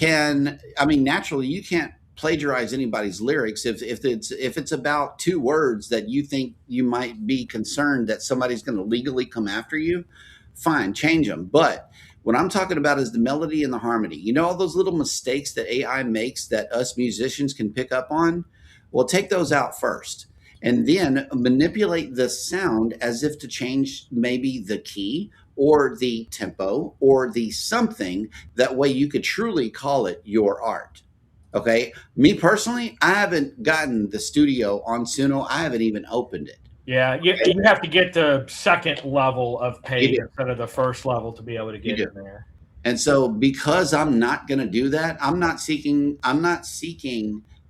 naturally you can't plagiarize anybody's lyrics if it's about two words that you think you might be concerned that somebody's going to legally come after you. Fine, change them. But what I'm talking about is the melody and the harmony. You know, all those little mistakes that AI makes that us musicians can pick up on? Well, take those out first and then manipulate the sound as if to change maybe the key or the tempo or the something. That way you could truly call it your art. Okay. Me personally, I haven't gotten the studio on Suno. I haven't even opened it. Yeah, you have to get the second level of paid You do. instead of the first level to be able to get You in do. there. And so because I'm not going to do that, I'm not seeking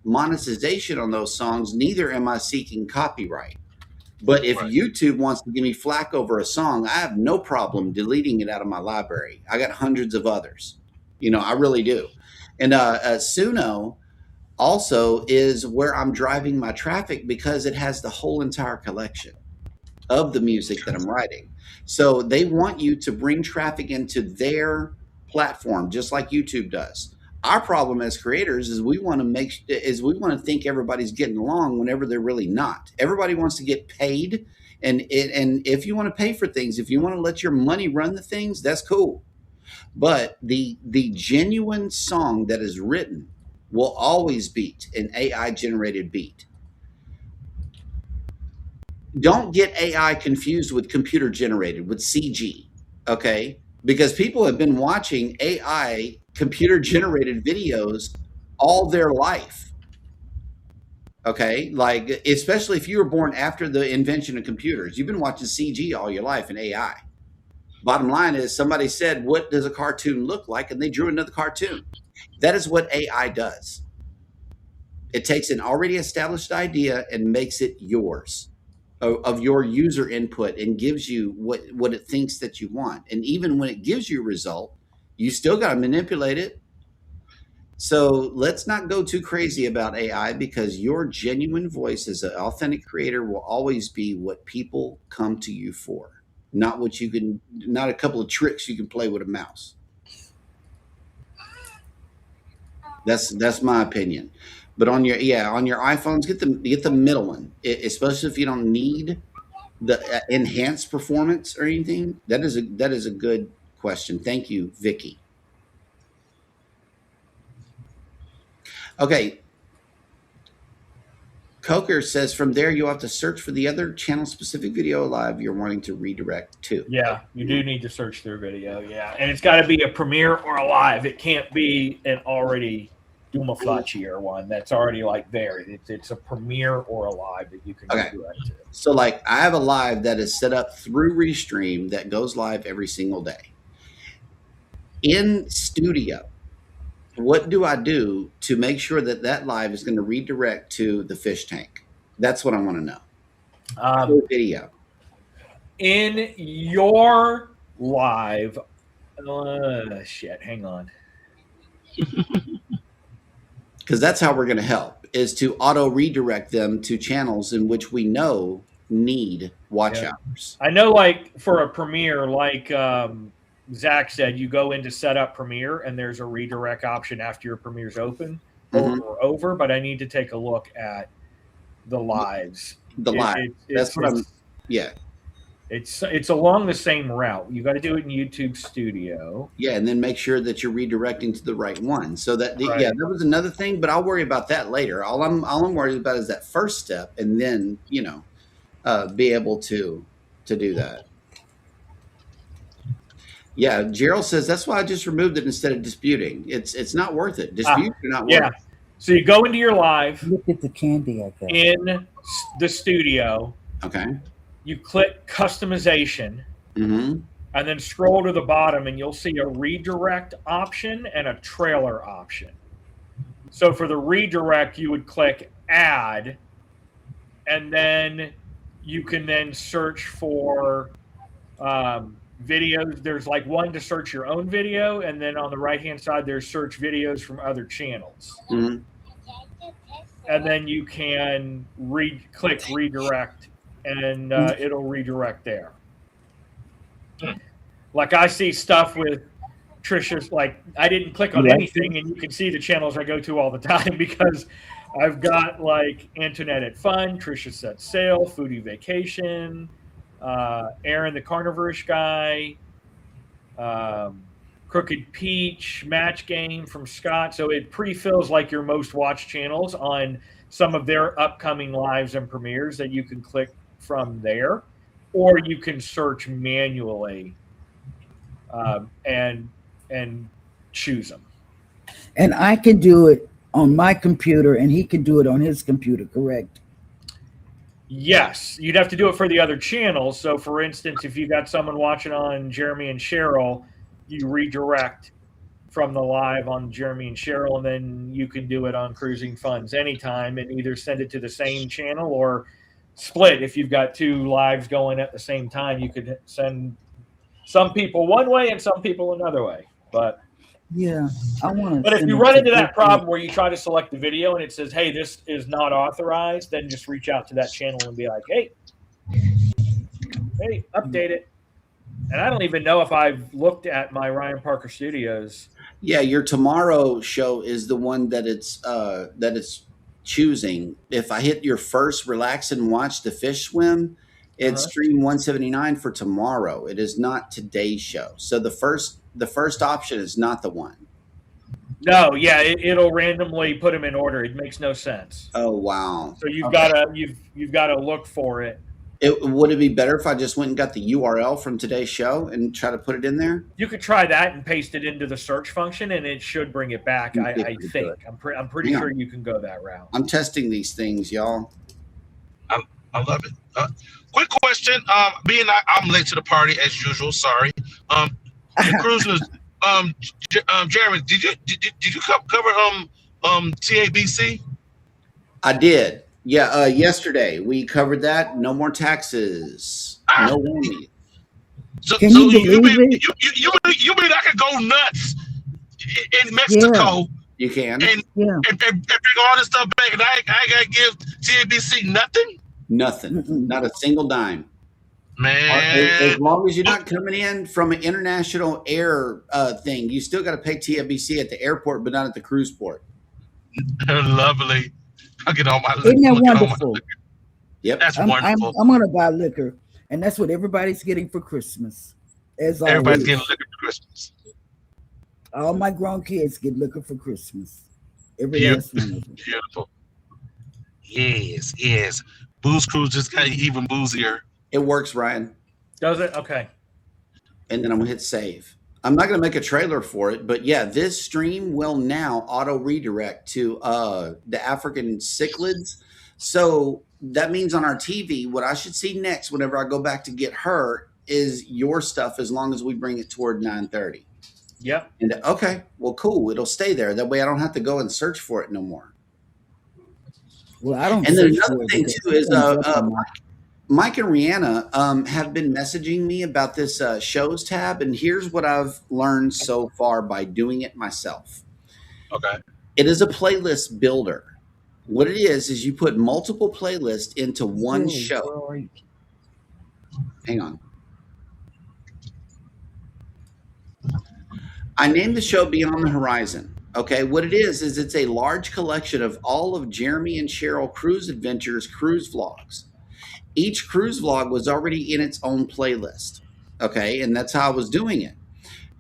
monetization on those songs. Neither am I seeking copyright. But if Right. YouTube wants to give me flack over a song, I have no problem deleting it out of my library. I got hundreds of others. You know, I really do. And Suno also is where I'm driving my traffic because it has the whole entire collection of the music that I'm writing. So they want you to bring traffic into their platform, just like YouTube does. Our problem as creators is we want to think everybody's getting along whenever they're really not. Everybody wants to get paid, and if you want to pay for things, if you want to let your money run the things, that's cool. But the genuine song that is written will always beat an AI generated beat. Don't get AI confused with computer generated, with CG, okay? Because people have been watching AI computer generated videos all their life, okay? Like, especially if you were born after the invention of computers, you've been watching CG all your life in AI. Bottom line is somebody said, what does a cartoon look like? And they drew another cartoon. That is what AI does. It takes an already established idea and makes it yours, of your user input, and gives you what it thinks that you want. And even when it gives you a result, you still got to manipulate it. So let's not go too crazy about AI, because your genuine voice as an authentic creator will always be what people come to you for, not a couple of tricks you can play with a mouse. That's my opinion. But on your iPhones, get the middle one, especially if you don't need the enhanced performance or anything. That is a good question. Thank you, Vicky. Okay. Coker says from there you'll have to search for the other channel specific video live you're wanting to redirect to. Yeah, you do need to search their video. Yeah, and it's got to be a premiere or a live. It can't be an already Dumaflachi or one that's already like there. It's a premiere or a live that you can redirect to. So like I have a live that is set up through Restream that goes live every single day. In studio, what do I do to make sure that live is going to redirect to the fish tank? That's what I want to know. Video. In your live, hang on. Because that's how we're going to help, is to auto redirect them to channels in which we know need watch hours. I know, like for a premiere, like Zach said, you go into setup premiere and there's a redirect option after your premiere's open or over, but I need to take a look at the lives. That's what I'm. Yeah. It's along the same route. You got to do it in YouTube Studio. Yeah, and then make sure that you're redirecting to the right one. So that that was another thing, but I'll worry about that later. All I'm worried about is that first step, and then be able to do that. Yeah, Gerald says that's why I just removed it instead of disputing. It's not worth it. Disputes are not worth it. So you go into your live Look at the candy I got. in the studio, Okay. you click customization, Mm-hmm. and then scroll to the bottom and you'll see a redirect option and a trailer option. So for the redirect, you would click add, and then you can then search for videos. There's like one to search your own video, and then on the right-hand side, there's search videos from other channels. Mm-hmm. And then you can click redirect, and it'll redirect there. Like I see stuff with Trisha's, like I didn't click on anything, and you can see the channels I go to all the time because I've got like Antoinette at Fun, Trisha Set Sail, Foodie Vacation, Aaron the Carnivorish Guy, Crooked Peach, Match Game from Scott. So it pre-fills like your most watched channels on some of their upcoming lives and premieres that you can click from there, or you can search manually and choose them. And I can do it on my computer, and he can do it on his computer, correct? Yes, you'd have to do it for the other channels. So, for instance, if you got someone watching on Jeremy and Cheryl, you redirect from the live on Jeremy and Cheryl, and then you can do it on Cruising Funds anytime and either send it to the same channel or split. If you've got two lives going at the same time, you could send some people one way and some people another way. But Yeah, I want to. But if you run into that problem where you try to select the video and it says, hey, this is not authorized, then just reach out to that channel and be like, hey, update it. And I don't even know if I've looked at my Ryan Parker Studios. Yeah, your tomorrow show is the one that it's choosing. If I hit your first relax and watch the fish swim, it's stream 179 for tomorrow. It is not today's show. So the first option is not the one. No, yeah, it'll randomly put them in order. It makes no sense. Oh wow! So you've got to look for it. Would it be better if I just went and got the URL from today's show and try to put it in there? You could try that and paste it into the search function, and it should bring it back. I think. I'm pretty sure you can go that route. I'm testing these things, y'all. I love it. Quick question. Being I'm late to the party as usual. Sorry. The cruisers. Jeremy, did you cover TABC? I did. Yeah. Yesterday we covered that. No more taxes. No whammy. So Can you you believe mean it? you mean I could go nuts in Mexico You can. and bring all this stuff back, and I gotta give TABC nothing? Nothing. Not a single dime. Man, As long as you're not coming in from an international air thing, you still got to pay TABC at the airport, but not at the cruise port. lovely. I'll get all my. Isn't that wonderful? Yep. That's wonderful. I'm going to buy liquor, and that's what everybody's getting for Christmas. As Everybody's always. getting liquor for Christmas. All my grown kids get liquor for Christmas. Every last one of them. Beautiful. Yes. Booze Cruise just got even boozier. It works, Ryan. Does it? Okay. And then I'm going to hit save. I'm not going to make a trailer for it, but yeah, this stream will now auto redirect to the African cichlids. So that means on our TV, what I should see next whenever I go back to get her is your stuff, as long as we bring it toward 9:30. Yep. And okay, well, cool. It'll stay there. That way I don't have to go and search for it no more. Well, I don't. And then search for another it thing because too is it comes up on my- Mike and Rihanna have been messaging me about this shows tab, and here's what I've learned so far by doing it myself. Okay. It is a playlist builder. What it is you put multiple playlists into one show. Hang on. I named the show Beyond the Horizon. Okay, what it is it's a large collection of all of Jeremy and Cheryl Cruise Adventures cruise vlogs. Each cruise vlog was already in its own playlist. Okay, and that's how I was doing it.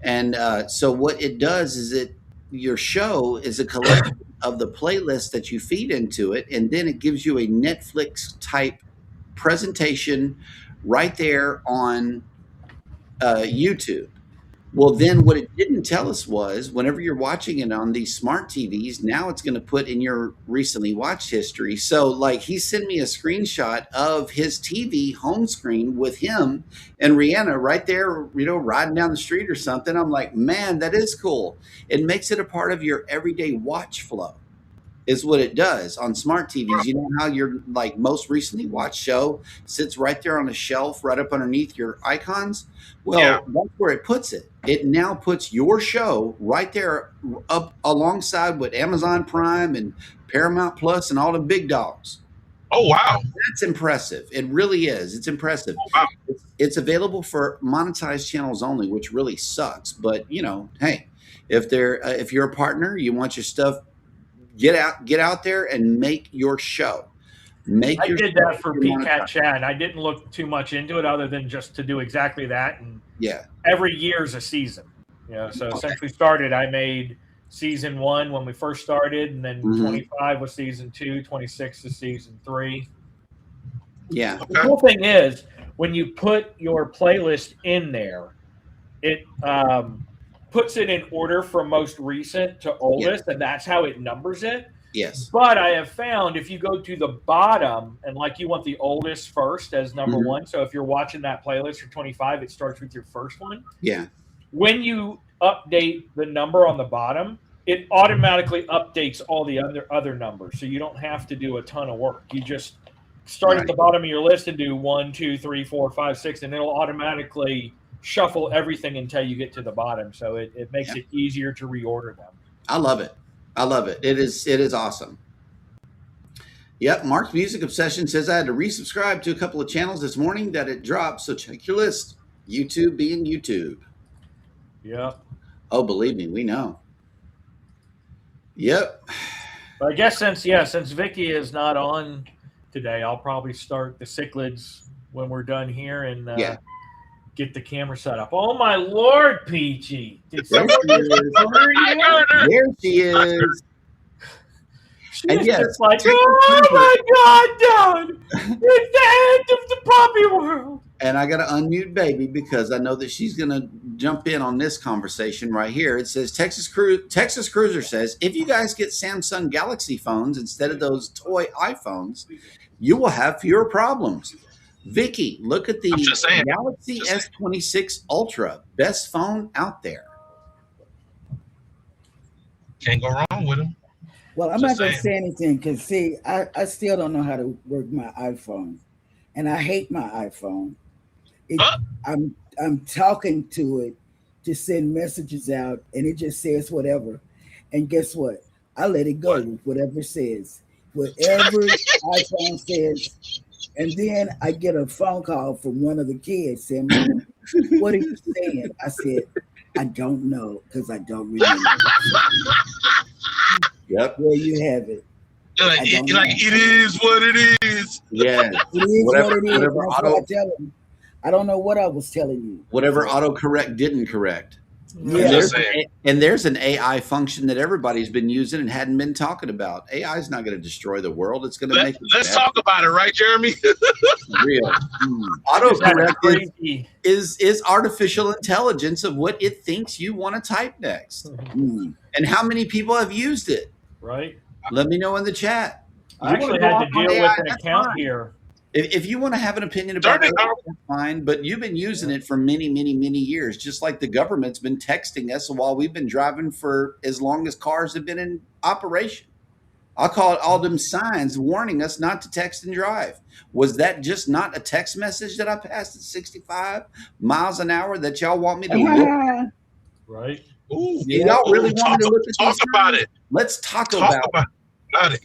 And so what it does is your show is a collection of the playlists that you feed into it, and then it gives you a Netflix type presentation right there on YouTube. Well, then what it didn't tell us was whenever you're watching it on these smart TVs, now it's going to put in your recently watched history. So, like, he sent me a screenshot of his TV home screen with him and Rihanna right there, you know, riding down the street or something. I'm like, man, that is cool. It makes it a part of your everyday watch flow. Is what it does on smart TVs. You know how your like most recently watched show sits right there on a shelf right up underneath your icons? Well, Yeah. that's where it puts it. It now puts your show right there up alongside with Amazon Prime and Paramount Plus and all the big dogs. Oh wow. That's impressive. It really is. It's impressive. Oh, wow. It's available for monetized channels only, which really sucks. But you know, hey, if you're a partner, you want your stuff, get out there and make your show. I did that for PCAT Chat. I didn't look too much into it other than just to do exactly that. And Yeah. every year's a season. You know, so since we started, I made season 1 when we first started, and then Mhm. 25 was season 2, 26 is season 3. Yeah. The cool thing is when you put your playlist in there, it puts it in order from most recent to oldest, and that's how it numbers it. Yes. But I have found if you go to the bottom and like you want the oldest first as number Mhm. 1, so if you're watching that playlist for 25, it starts with your first one. Yeah. When you update the number on the bottom, it automatically updates all the other numbers, so you don't have to do a ton of work. You just start at the bottom of your list and do 1, 2, 3, 4, 5, 6, and it'll automatically shuffle everything until you get to the bottom. So it makes it easier to reorder them. I love it. I love it. It is awesome. Yep. Mark's Music Obsession says I had to resubscribe to a couple of channels this morning that it dropped. So check your list. YouTube being YouTube. Yeah. Oh, believe me, we know. Yep. But I guess since Vicky is not on today, I'll probably start the cichlids when we're done here and Yeah. get the camera set up. Oh my Lord, Peachy! Did There someone she is. murder you? There she is. She's And yes, just like, take the oh my God, Dad! It's the end of the puppy world. And I got to unmute baby because I know that she's going to jump in on this conversation right here. It says Texas Cruiser says, if you guys get Samsung Galaxy phones instead of those toy iPhones, you will have fewer problems. Vicky, look at the I'm just saying. Galaxy S26 Ultra, best phone out there. Can't go wrong with him. Well, I'm Just not going to saying. say anything because, see, I still don't know how to work my iPhone, and I hate my iPhone. Huh? I'm talking to it to send messages out, and it just says whatever. And guess what? I let it go with whatever it says. Whatever iPhone says. And then I get a phone call from one of the kids saying, "Mom, what are you saying?" I said, "I don't know because I don't remember." Yep. There you have it. Like, I don't it is what it is. Yeah. It is Whatever- what it is. whatever That's auto- what I tell him. I don't know what I was telling you. Whatever autocorrect didn't correct. Yeah. Just saying. And there's an AI function that everybody's been using and hadn't been talking about. AI is not going to destroy the world. It's going to make it Let's better. talk about it, right, Jeremy? Real. Just had a Autocorrect crazy. is artificial intelligence of what it thinks you want to type next. Mm. And how many people have used it? Right? Let me know in the chat. I actually had to deal with an account here. If you want to have an opinion about Darn it, it, that's fine. But you've been using it for many, many, many years, just like the government's been texting us while we've been driving for as long as cars have been in operation. I'll call it all them signs warning us not to text and drive. Was that just not a text message that I passed at 65 miles an hour that y'all want me to look? Right? Ooh, Y'all really want me to look at talk these about signs? it. Let's talk Talk about about it.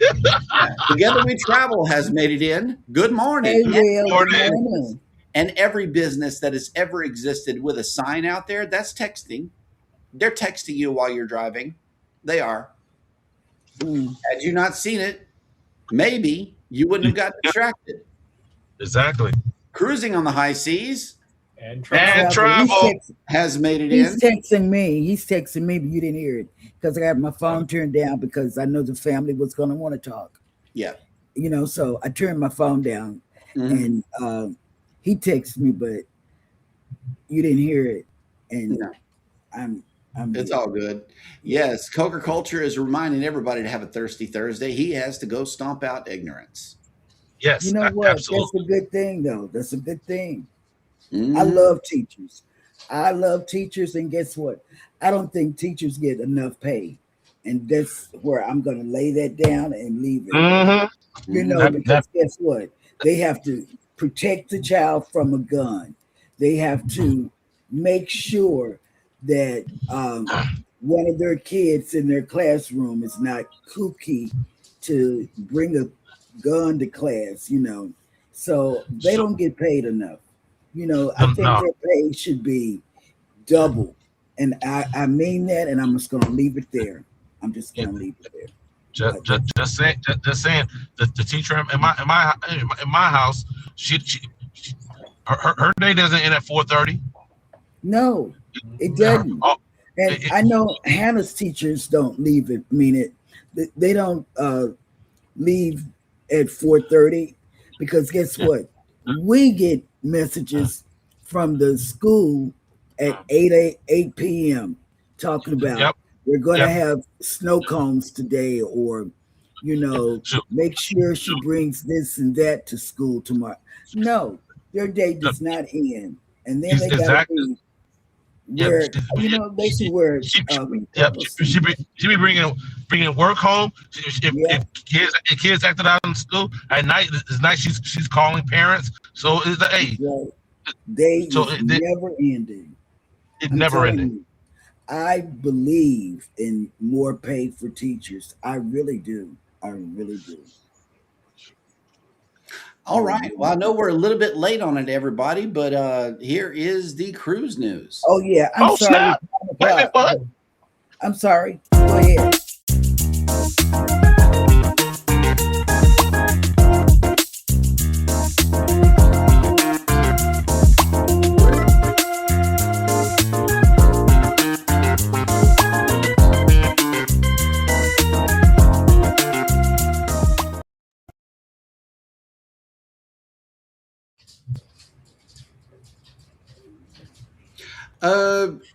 Together We Travel has made it in. Good Hey, morning. Will, Morning. good morning. And every business that has ever existed with a sign out there, that's texting. They're texting you while you're driving. They are. Mm. Had you not seen it, maybe you wouldn't have got distracted. Exactly. Cruising on the high seas And And travel. travel. has made it He's in. texting me. He's texting me, but you didn't hear it because I had my phone turned down because I know the family was going to want to talk. Yeah. You know, so I turned my phone down, Mhm. and he texted me, but you didn't hear it. And No. I'm It's all good. Yes, Coker Culture is reminding everybody to have a thirsty Thursday. He has to go stomp out ignorance. You Yes, know what? That's absolutely. a good thing, though. That's a good thing. I Mhm. love teachers. I love teachers, and guess what? I don't think teachers get enough pay, and that's where I'm going to lay that down and leave it. Mm-hmm. You Mhm. know, That, because guess what? They have to protect the child from a gun. They have to make sure that one of their kids in their classroom is not kooky to bring a gun to class, you know. So they so, don't get paid enough. You know, I think no, their pay should be double. And I mean that, and I'm just going to leave it there. I'm just going to leave it there. But that's just saying. The teacher in my house, her day doesn't end at 4:30. no, it doesn't. Oh, And I know Hannah's teachers don't leave it. I mean it. They don't leave at 4:30 because guess what? We get messages from the school at 8 p.m. talking about yep, we're going to yep. have snow cones today, or you know, So, make sure she brings this and that to school tomorrow. No, their day so, does not end, and then they got to exactly. be Yep. where you know they should wear Yep. purple She be bringing work home. yeah, If kids acted out in school at night, it's night. She's calling parents. So it's like, hey, right. Day so is never ending. it I'm never telling ended. you, I believe in more pay for teachers. I really do. I really do. All right. Well, I know we're a little bit late on it, everybody, but here is the cruise news. Oh yeah, I'm Oh sorry. snap! Wait a minute, what? I'm sorry. Go ahead.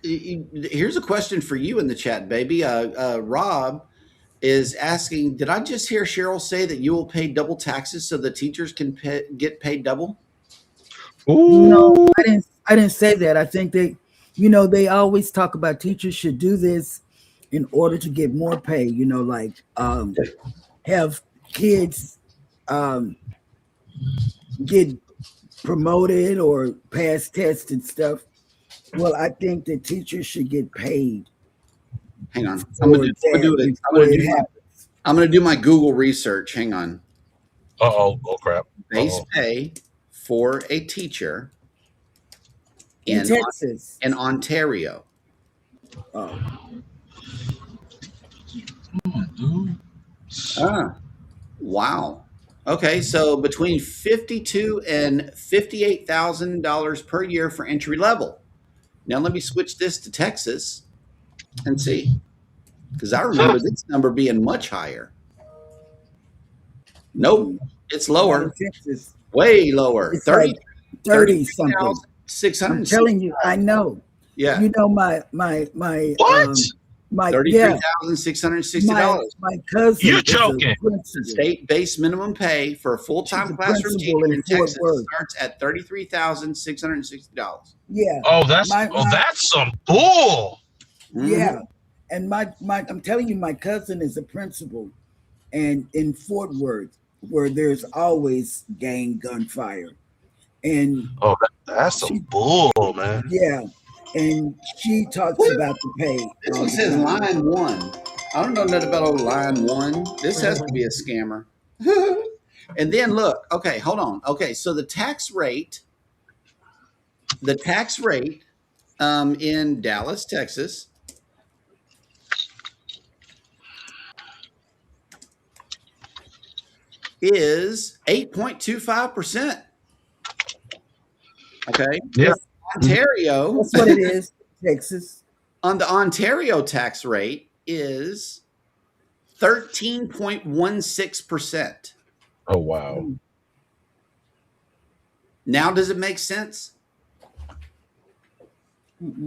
Here's a question for you in the chat, baby. Rob is asking, did I just hear Cheryl say that you will pay double taxes so the teachers can get paid double? No, I didn't say that. I think they, you know, they always talk about teachers should do this in order to get more pay. You know, like have kids get promoted or pass tests and stuff. Well, I think that teachers should get paid Hang on. for that before it happens. I'm going to do my Google research. Hang on. Oh crap! Base pay for a teacher In Texas. in Ontario. Oh, Wow. Okay, so between $52,000 and $58,000 per year for entry level. Now let me switch this to Texas and see, because I remember this number being much higher. Nope, it's lower, in Texas, way lower. it's like 30 something. I'm 660. telling you, I know. Yeah, You know, my What? my yeah, $33,660. my cousin You're is a joking. principal. State-based minimum pay for a full-time She's a classroom principal teacher in in Fort Texas Worth. starts at $33,660. Yeah, Oh, that's My- that's some bull. yeah. And my I'm telling you, my cousin is a principal, and in Fort Worth, where there's always gang gunfire, and Oh, that's some bull, man. yeah, and she talks about the pay. This all one the says time. line one. I don't know nothing about old line one. This has to be a scammer. And then look, okay, hold on. Okay, so the tax rate in Dallas, Texas is 8.25%. Okay. Yeah. Ontario, That's what it is, Texas. on the Ontario tax rate is 13.16%. Oh wow. Now, does it make sense?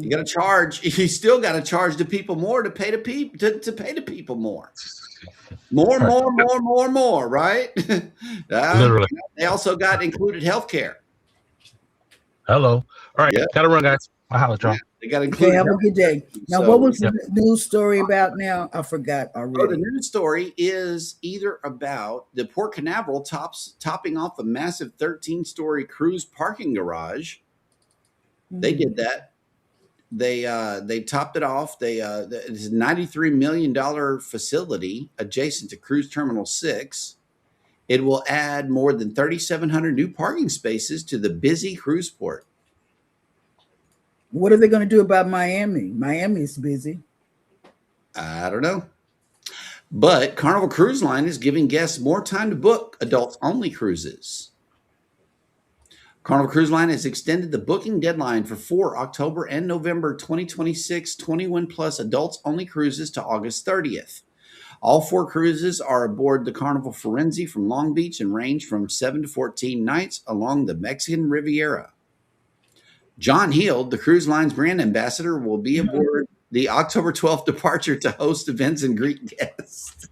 You got to charge. You still got to charge the people more to pay the people to pay the people more. More, right? Literally. They also got included health care. Hello. All right. Yeah. Gotta run, guys. I'll holler at y'all. They got Okay, included. have a good day. Now, So- what was the news story about now? I forgot Oh, the already. news story is either about the Port Canaveral topping off a massive 13-story cruise parking garage. They did that. They topped it off. It's a $93 million facility adjacent to Cruise Terminal 6. It will add more than 3,700 new parking spaces to the busy cruise port. What are they going to do about Miami? Miami's busy. I don't know. But Carnival Cruise Line is giving guests more time to book adults-only cruises. Carnival Cruise Line has extended the booking deadline for October and November 2026 21-plus adults-only cruises to August 30th. All 4 cruises are aboard the Carnival Firenze from Long Beach and range from 7 to 14 nights along the Mexican Riviera. John Heald, the cruise line's brand ambassador, will be aboard the October 12th departure to host events and greet guests.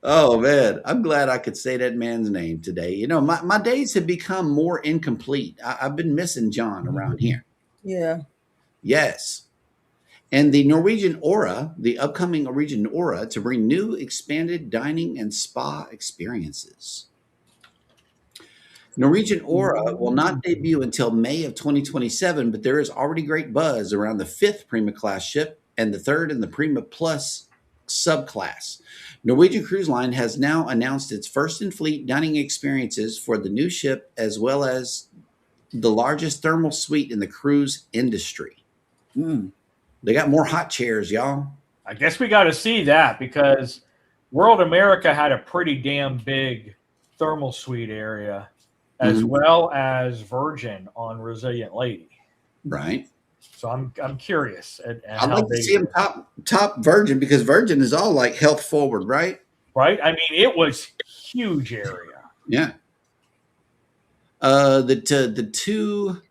Oh, man. I'm glad I could say that man's name today. You know, my days have become more incomplete. I've been missing John around here. Yeah. Yes. And the Norwegian Aura, the upcoming Norwegian Aura, to bring new expanded dining and spa experiences. Norwegian Aura will not debut until May of 2027, but there is already great buzz around the 5th Prima class ship and the 3rd in the Prima Plus subclass. Norwegian Cruise Line has now announced its first-in-fleet dining experiences for the new ship, as well as the largest thermal suite in the cruise industry. They got more hot chairs, y'all. I guess we got to see that because World America had a pretty damn big thermal suite area, as well as Virgin on Resilient Lady. Right. So I'm curious. I'd like to see them top Virgin, because Virgin is all like health forward, right? Right. I mean, it was huge area. Yeah. The two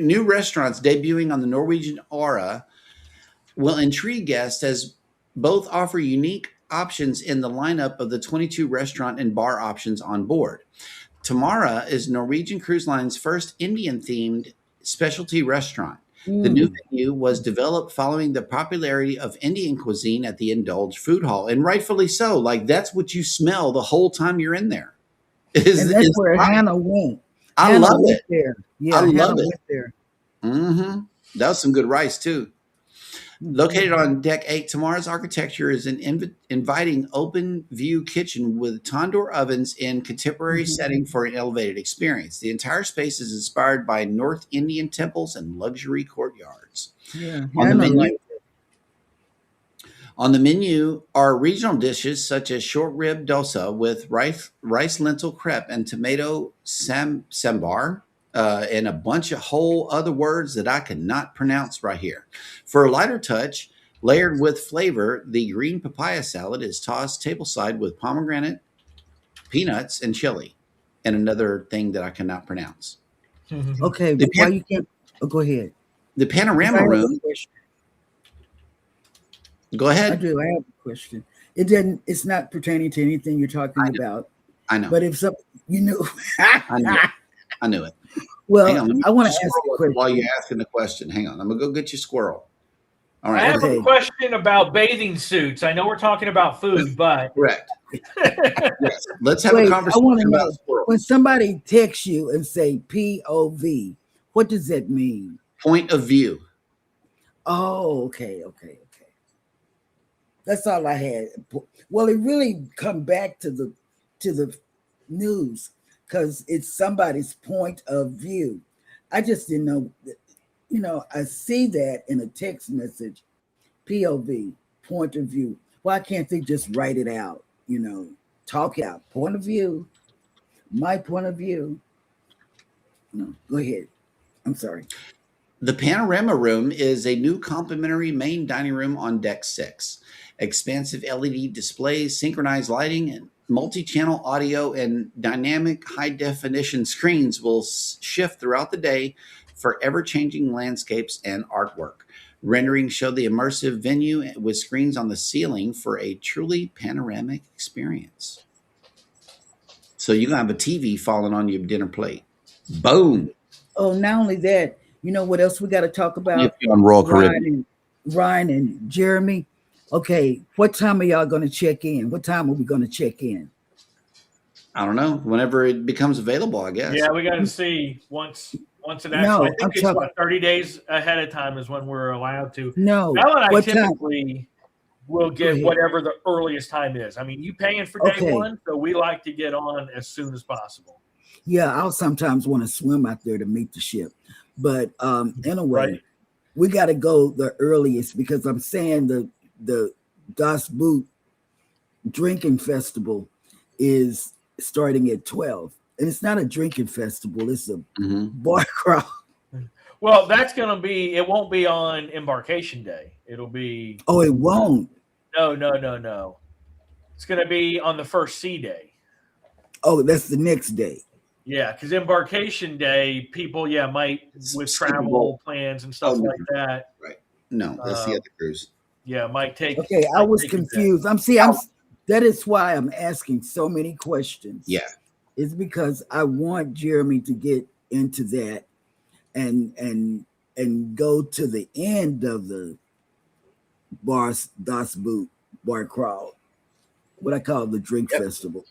new restaurants debuting on the Norwegian Aura will intrigue guests, as both offer unique options in the lineup of the 22 restaurant and bar options on board. Tamara is Norwegian Cruise Line's first Indian-themed specialty restaurant. The new menu was developed following the popularity of Indian cuisine at the Indulge Food Hall, and rightfully so. Like, that's what you smell the whole time you're in there. And that's where Hannah went. I love it. There. Yeah, I Hannah love it. went there. That was some good rice too. Located on Deck 8, Tamara's architecture is an inviting open view kitchen with tandoor ovens in contemporary setting for an elevated experience. The entire space is inspired by North Indian temples and luxury courtyards. Yeah, On the menu are regional dishes such as short rib dosa with rice lentil crepe and tomato sambar. And a bunch of whole other words that I cannot pronounce right here. For a lighter touch, layered with flavor, the green papaya salad is tossed tableside with pomegranate, peanuts, and chili, and another thing that I cannot pronounce. Okay, but why you can't? Oh, go ahead. The panorama room. Go ahead. I do. I have a question. It didn't. It's not pertaining to anything you're talking about. I know. But if some, you knew. I knew it. Well, On, I want to ask a question. While you're asking the question, hang on. I'm going to go get your squirrel. All right. I have a question about bathing suits. I know we're talking about food, but correct. Yes. Let's have a conversation I want to know, about squirrel. when somebody texts you and say POV, what does that mean? Point of view. Oh, okay. That's all I had. Well, it really come back to the news, because it's somebody's point of view. I just didn't know. You know, I see that in a text message, POV, point of view. Why can't they just write it out? You know, talk it out. Point of view, my point of view. No, go ahead. I'm sorry. The panorama room is a new complimentary main dining room on Deck 6. Expansive LED displays, synchronized lighting, and multi-channel audio and dynamic high-definition screens will shift throughout the day for ever-changing landscapes and artwork. Renderings show the immersive venue with screens on the ceiling for a truly panoramic experience. So you're going to have a TV falling on your dinner plate. Boom. Oh, not only that, you know what else we got to talk about? If you're on Royal Caribbean. Ryan and Jeremy. Okay, what time are y'all going to check in? What time are we going to check in? I don't know. Whenever it becomes available, I guess. Yeah, we got to see once it actually. No, I think I'm it's talking- what, 30 days ahead of time is when we're allowed to. No. Ellen and I What time? typically will Go get ahead. whatever the earliest time is. I mean, you paying for day Okay. one, so we like to get on as soon as possible. Yeah, I'll sometimes want to swim out there to meet the ship. But anyway, Right. we got to go the earliest because I'm saying the Das Boot drinking festival is starting at 12. And it's not a drinking festival, it's a Mhm. bar crawl. Well, that's going to be. It won't be on embarkation day. It'll be Oh, it won't. no. It's going to be on the first sea day. Oh, that's the next day. Yeah, because embarkation day, people might with Super travel Bowl. plans and stuff Oh, like that. No, that's the other cruise. Yeah, might take. Okay, I might was take a bit. confused. That is why I'm asking so many questions. Yeah. It's because I want Jeremy to get into that and go to the end of the Das Boot bar crawl, what I call the drink festival.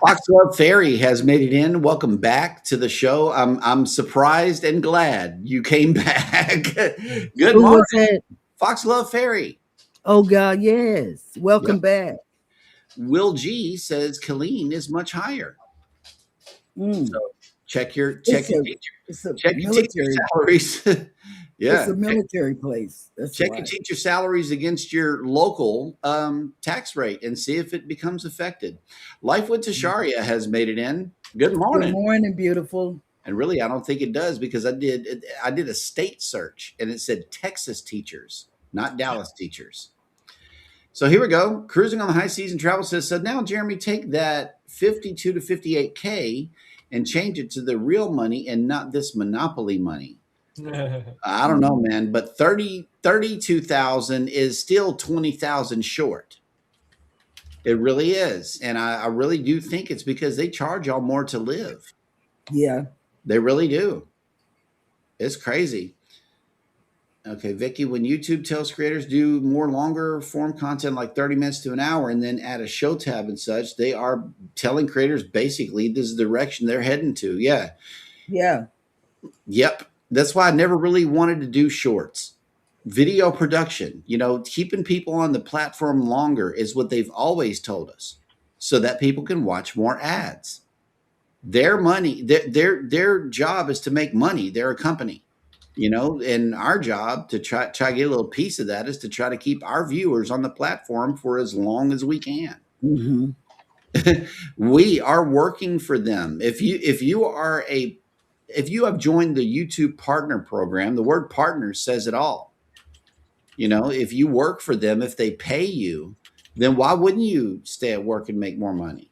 Foxglove Ferry has made it in. Welcome back to the show. I'm surprised and glad you came back. Good Who morning, was that? Foxglove Ferry. Oh God, yes. Welcome back. Will G says Colleen is much higher. Mm. Check your It's teacher. a Check your teacher military. salaries. Yeah. It's a military place. That's Check why. your teacher salaries against your local tax rate and see if it becomes affected. Life with Tasharia has made it in. Good morning. Good morning, beautiful. And really, I don't think it does because I did a state search and it said Texas teachers, not Dallas teachers. So here we go. Cruising on the high season travel says, so now Jeremy, take that 52 to 58K and change it to the real money and not this monopoly money. I don't know, man, but 32,000 is still 20,000 short. It really is. And I really do think it's because they charge y'all more to live. Yeah. They really do. It's crazy. Okay, Vicky, when YouTube tells creators do more longer form content like 30 minutes to an hour and then add a show tab and such, they are telling creators basically this is the direction they're heading to. Yeah. Yeah. Yep. That's why I never really wanted to do shorts. Video production, keeping people on the platform longer is what they've always told us so that people can watch more ads. Their money, their job is to make money. They're a company, and our job to try to get a little piece of that is to try to keep our viewers on the platform for as long as we can. Mm-hmm. We are working for them. If you have joined the YouTube partner program, the word partner says it all. If you work for them, if they pay you, then why wouldn't you stay at work and make more money?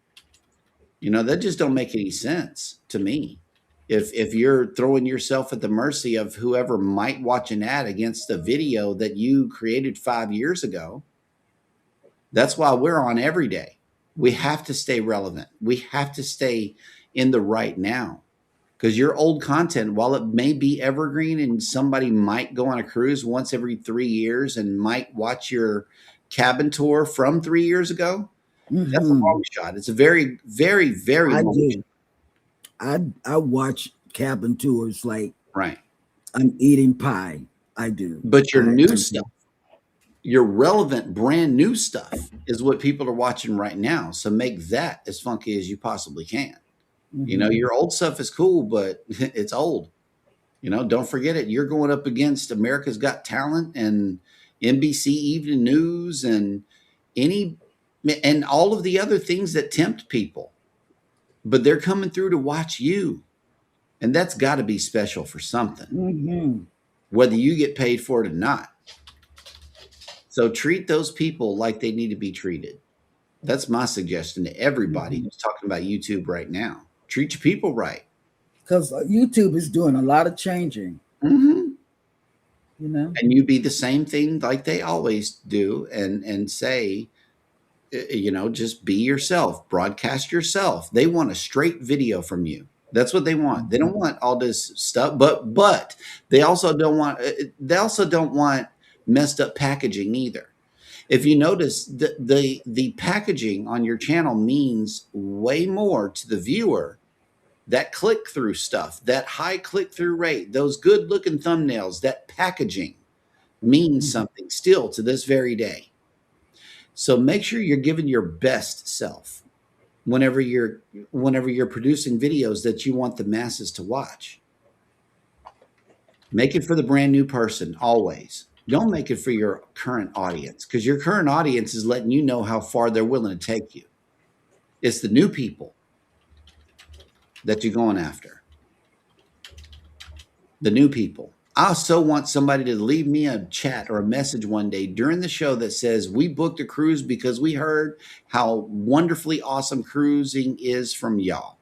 That just don't make any sense to me. If you're throwing yourself at the mercy of whoever might watch an ad against a video that you created 5 years ago, that's why we're on every day. We have to stay relevant. We have to stay in the right now. Because your old content, while it may be evergreen and somebody might go on a cruise once every 3 years and might watch your cabin tour from 3 years ago, that's a long shot. It's a very, very, very I long do. I watch cabin tours like right. I'm eating pie. I do. But your I new do. stuff, your relevant brand new stuff is what people are watching right now. So make that as funky as you possibly can. Mhm. Your old stuff is cool, but it's old. Don't forget it. You're going up against America's Got Talent and NBC Evening News and all of the other things that tempt people. But they're coming through to watch you. And that's got to be special for something, Mhm. whether you get paid for it or not. So treat those people like they need to be treated. That's my suggestion to everybody who's talking about YouTube right now. Treat your people right. because YouTube is doing a lot of changing. Mm-hmm. You know, And you be the same thing like they always do, and say, just be yourself, broadcast yourself. They want a straight video from you. That's what they want. They don't want all this stuff, but they also don't want messed up packaging either. If you notice, the packaging on your channel means way more to the viewer. That click-through stuff, that high click-through rate, those good-looking thumbnails, that packaging means something still to this very day. So make sure you're giving your best self whenever you're producing videos that you want the masses to watch. Make it for the brand new person always. Don't make it for your current audience, because your current audience is letting you know how far they're willing to take you. It's the new people that you're going after. The new people. I so want somebody to leave me a chat or a message one day during the show that says, we booked a cruise because we heard how wonderfully awesome cruising is from y'all.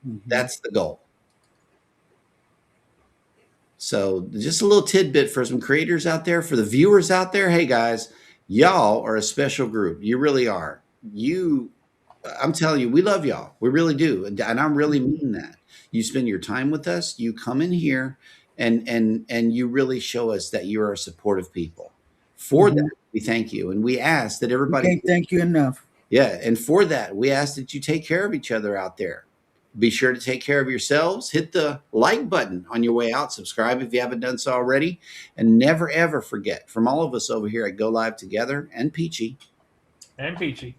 Mm-hmm. That's the goal. So just a little tidbit for some creators out there, for the viewers out there. Hey guys, y'all are a special group. You really are. I'm telling you, we love y'all. We really do. And I really mean that. You spend your time with us, you come in here, and you really show us that you are a supportive people. For that, we thank you. And we ask that everybody can't thank you enough. Yeah. And for that, we ask that you take care of each other out there. Be sure to take care of yourselves. Hit the like button on your way out. Subscribe if you haven't done so already. And never, ever forget, from all of us over here at Go Live Together and Peachy. And Peachy.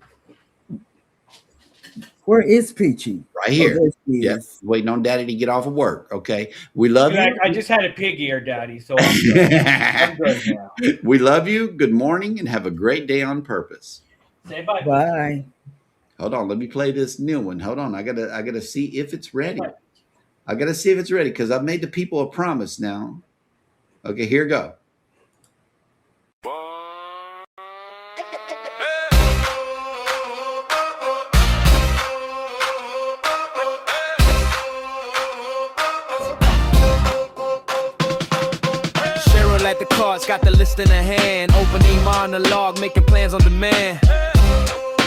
Where is Peachy? Right here. Oh, Yes. Waiting on Daddy to get off of work. Okay. We love you. I just had a pig ear, Daddy, so I'm good. I'm good now. We love you. Good morning and have a great day on purpose. Say bye. Bye. Hold on. Let me play this new one. Hold on. I gotta see if it's ready. I gotta see if it's ready, because I've made the people a promise now. Okay, here we go. At the cards, got the list in her hand. Opening monologue, making plans on demand.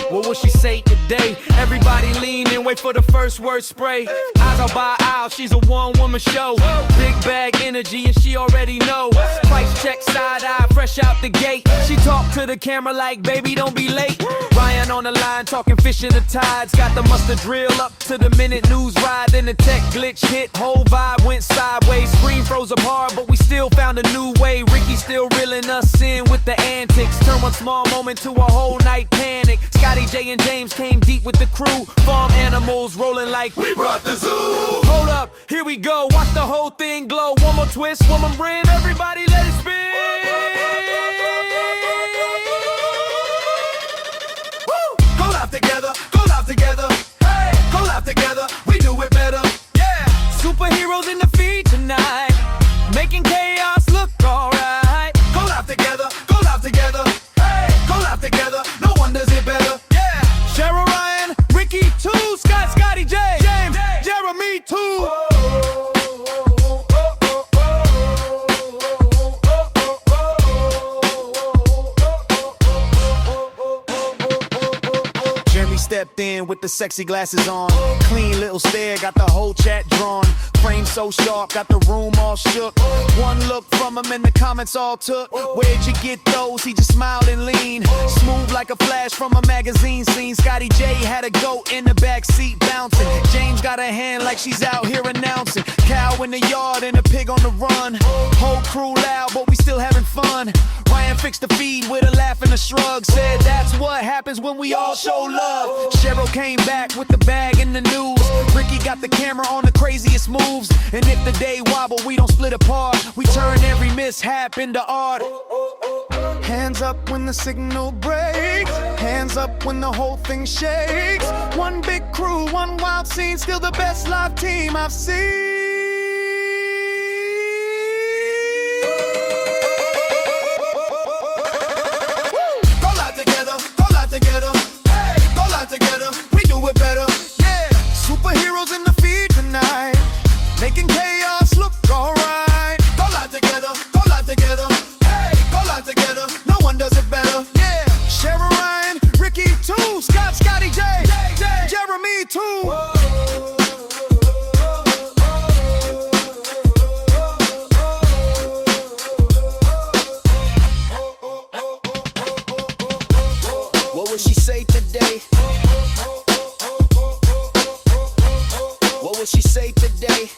What will she say today? Everybody lean and wait for the first word spray. Eyes out by aisle, she's a one-woman show. Big bag energy and she already know. Price check, side eye, fresh out the gate. She talk to the camera like, baby, don't be late. Ryan on the line, talking fish in the tides. Got the mustard drill up to the minute news ride. Then the tech glitch hit, whole vibe went sideways. Screen froze apart, but we still found a new way. Ricky still reeling us in with the antics. Turn one small moment to a whole night panic. Scotty J and James came deep with the crew. Farm animals rolling like we brought the zoo. Hold up, here we go. Watch the whole thing glow. One more twist, one more brim. Everybody let it spin. Woo! Go live together, go live together. Hey, go live together. We do it better. Yeah, superheroes in the feed tonight, making chaos look alright. Go live together, go live together. Hey, go live together. No one does it better. Cheryl Ryan, Ricky too, Scotty J, James, Jeremy too. Jeremy stepped in with the sexy glasses on. Clean little stare, got the whole chat drawn. Frame so sharp, got the room all shook. One look from him and the comments all took. Where'd you get those? He just smiled and leaned. Smooth like a flash from a magazine scene. Scotty J had a goat in the back seat bouncing. James got a hand like she's out here announcing. Cow in the yard and a pig on the run. Whole crew loud, but we still having fun. Ryan fixed the feed with a laugh and a shrug. Said that's what happens when we all show love. Cheryl came back with the bag in the news. Ricky got the camera on the craziest moves. And if the day wobble, we don't split apart. We turn every mishap into art. Hands up when the signal breaks. Hands up when the whole thing shakes. One big crew, one wild scene. Still the best live team I've seen. Go live together, go live together. Hey, go live together. We do it better. Yeah, superheroes in the feed tonight, making chaos look alright. Go live together, hey, go live together, no one does it better. Yeah, Sharon Ryan, Ricky too, Scott, Scotty J, Jeremy too. What will she say today? What will she say today?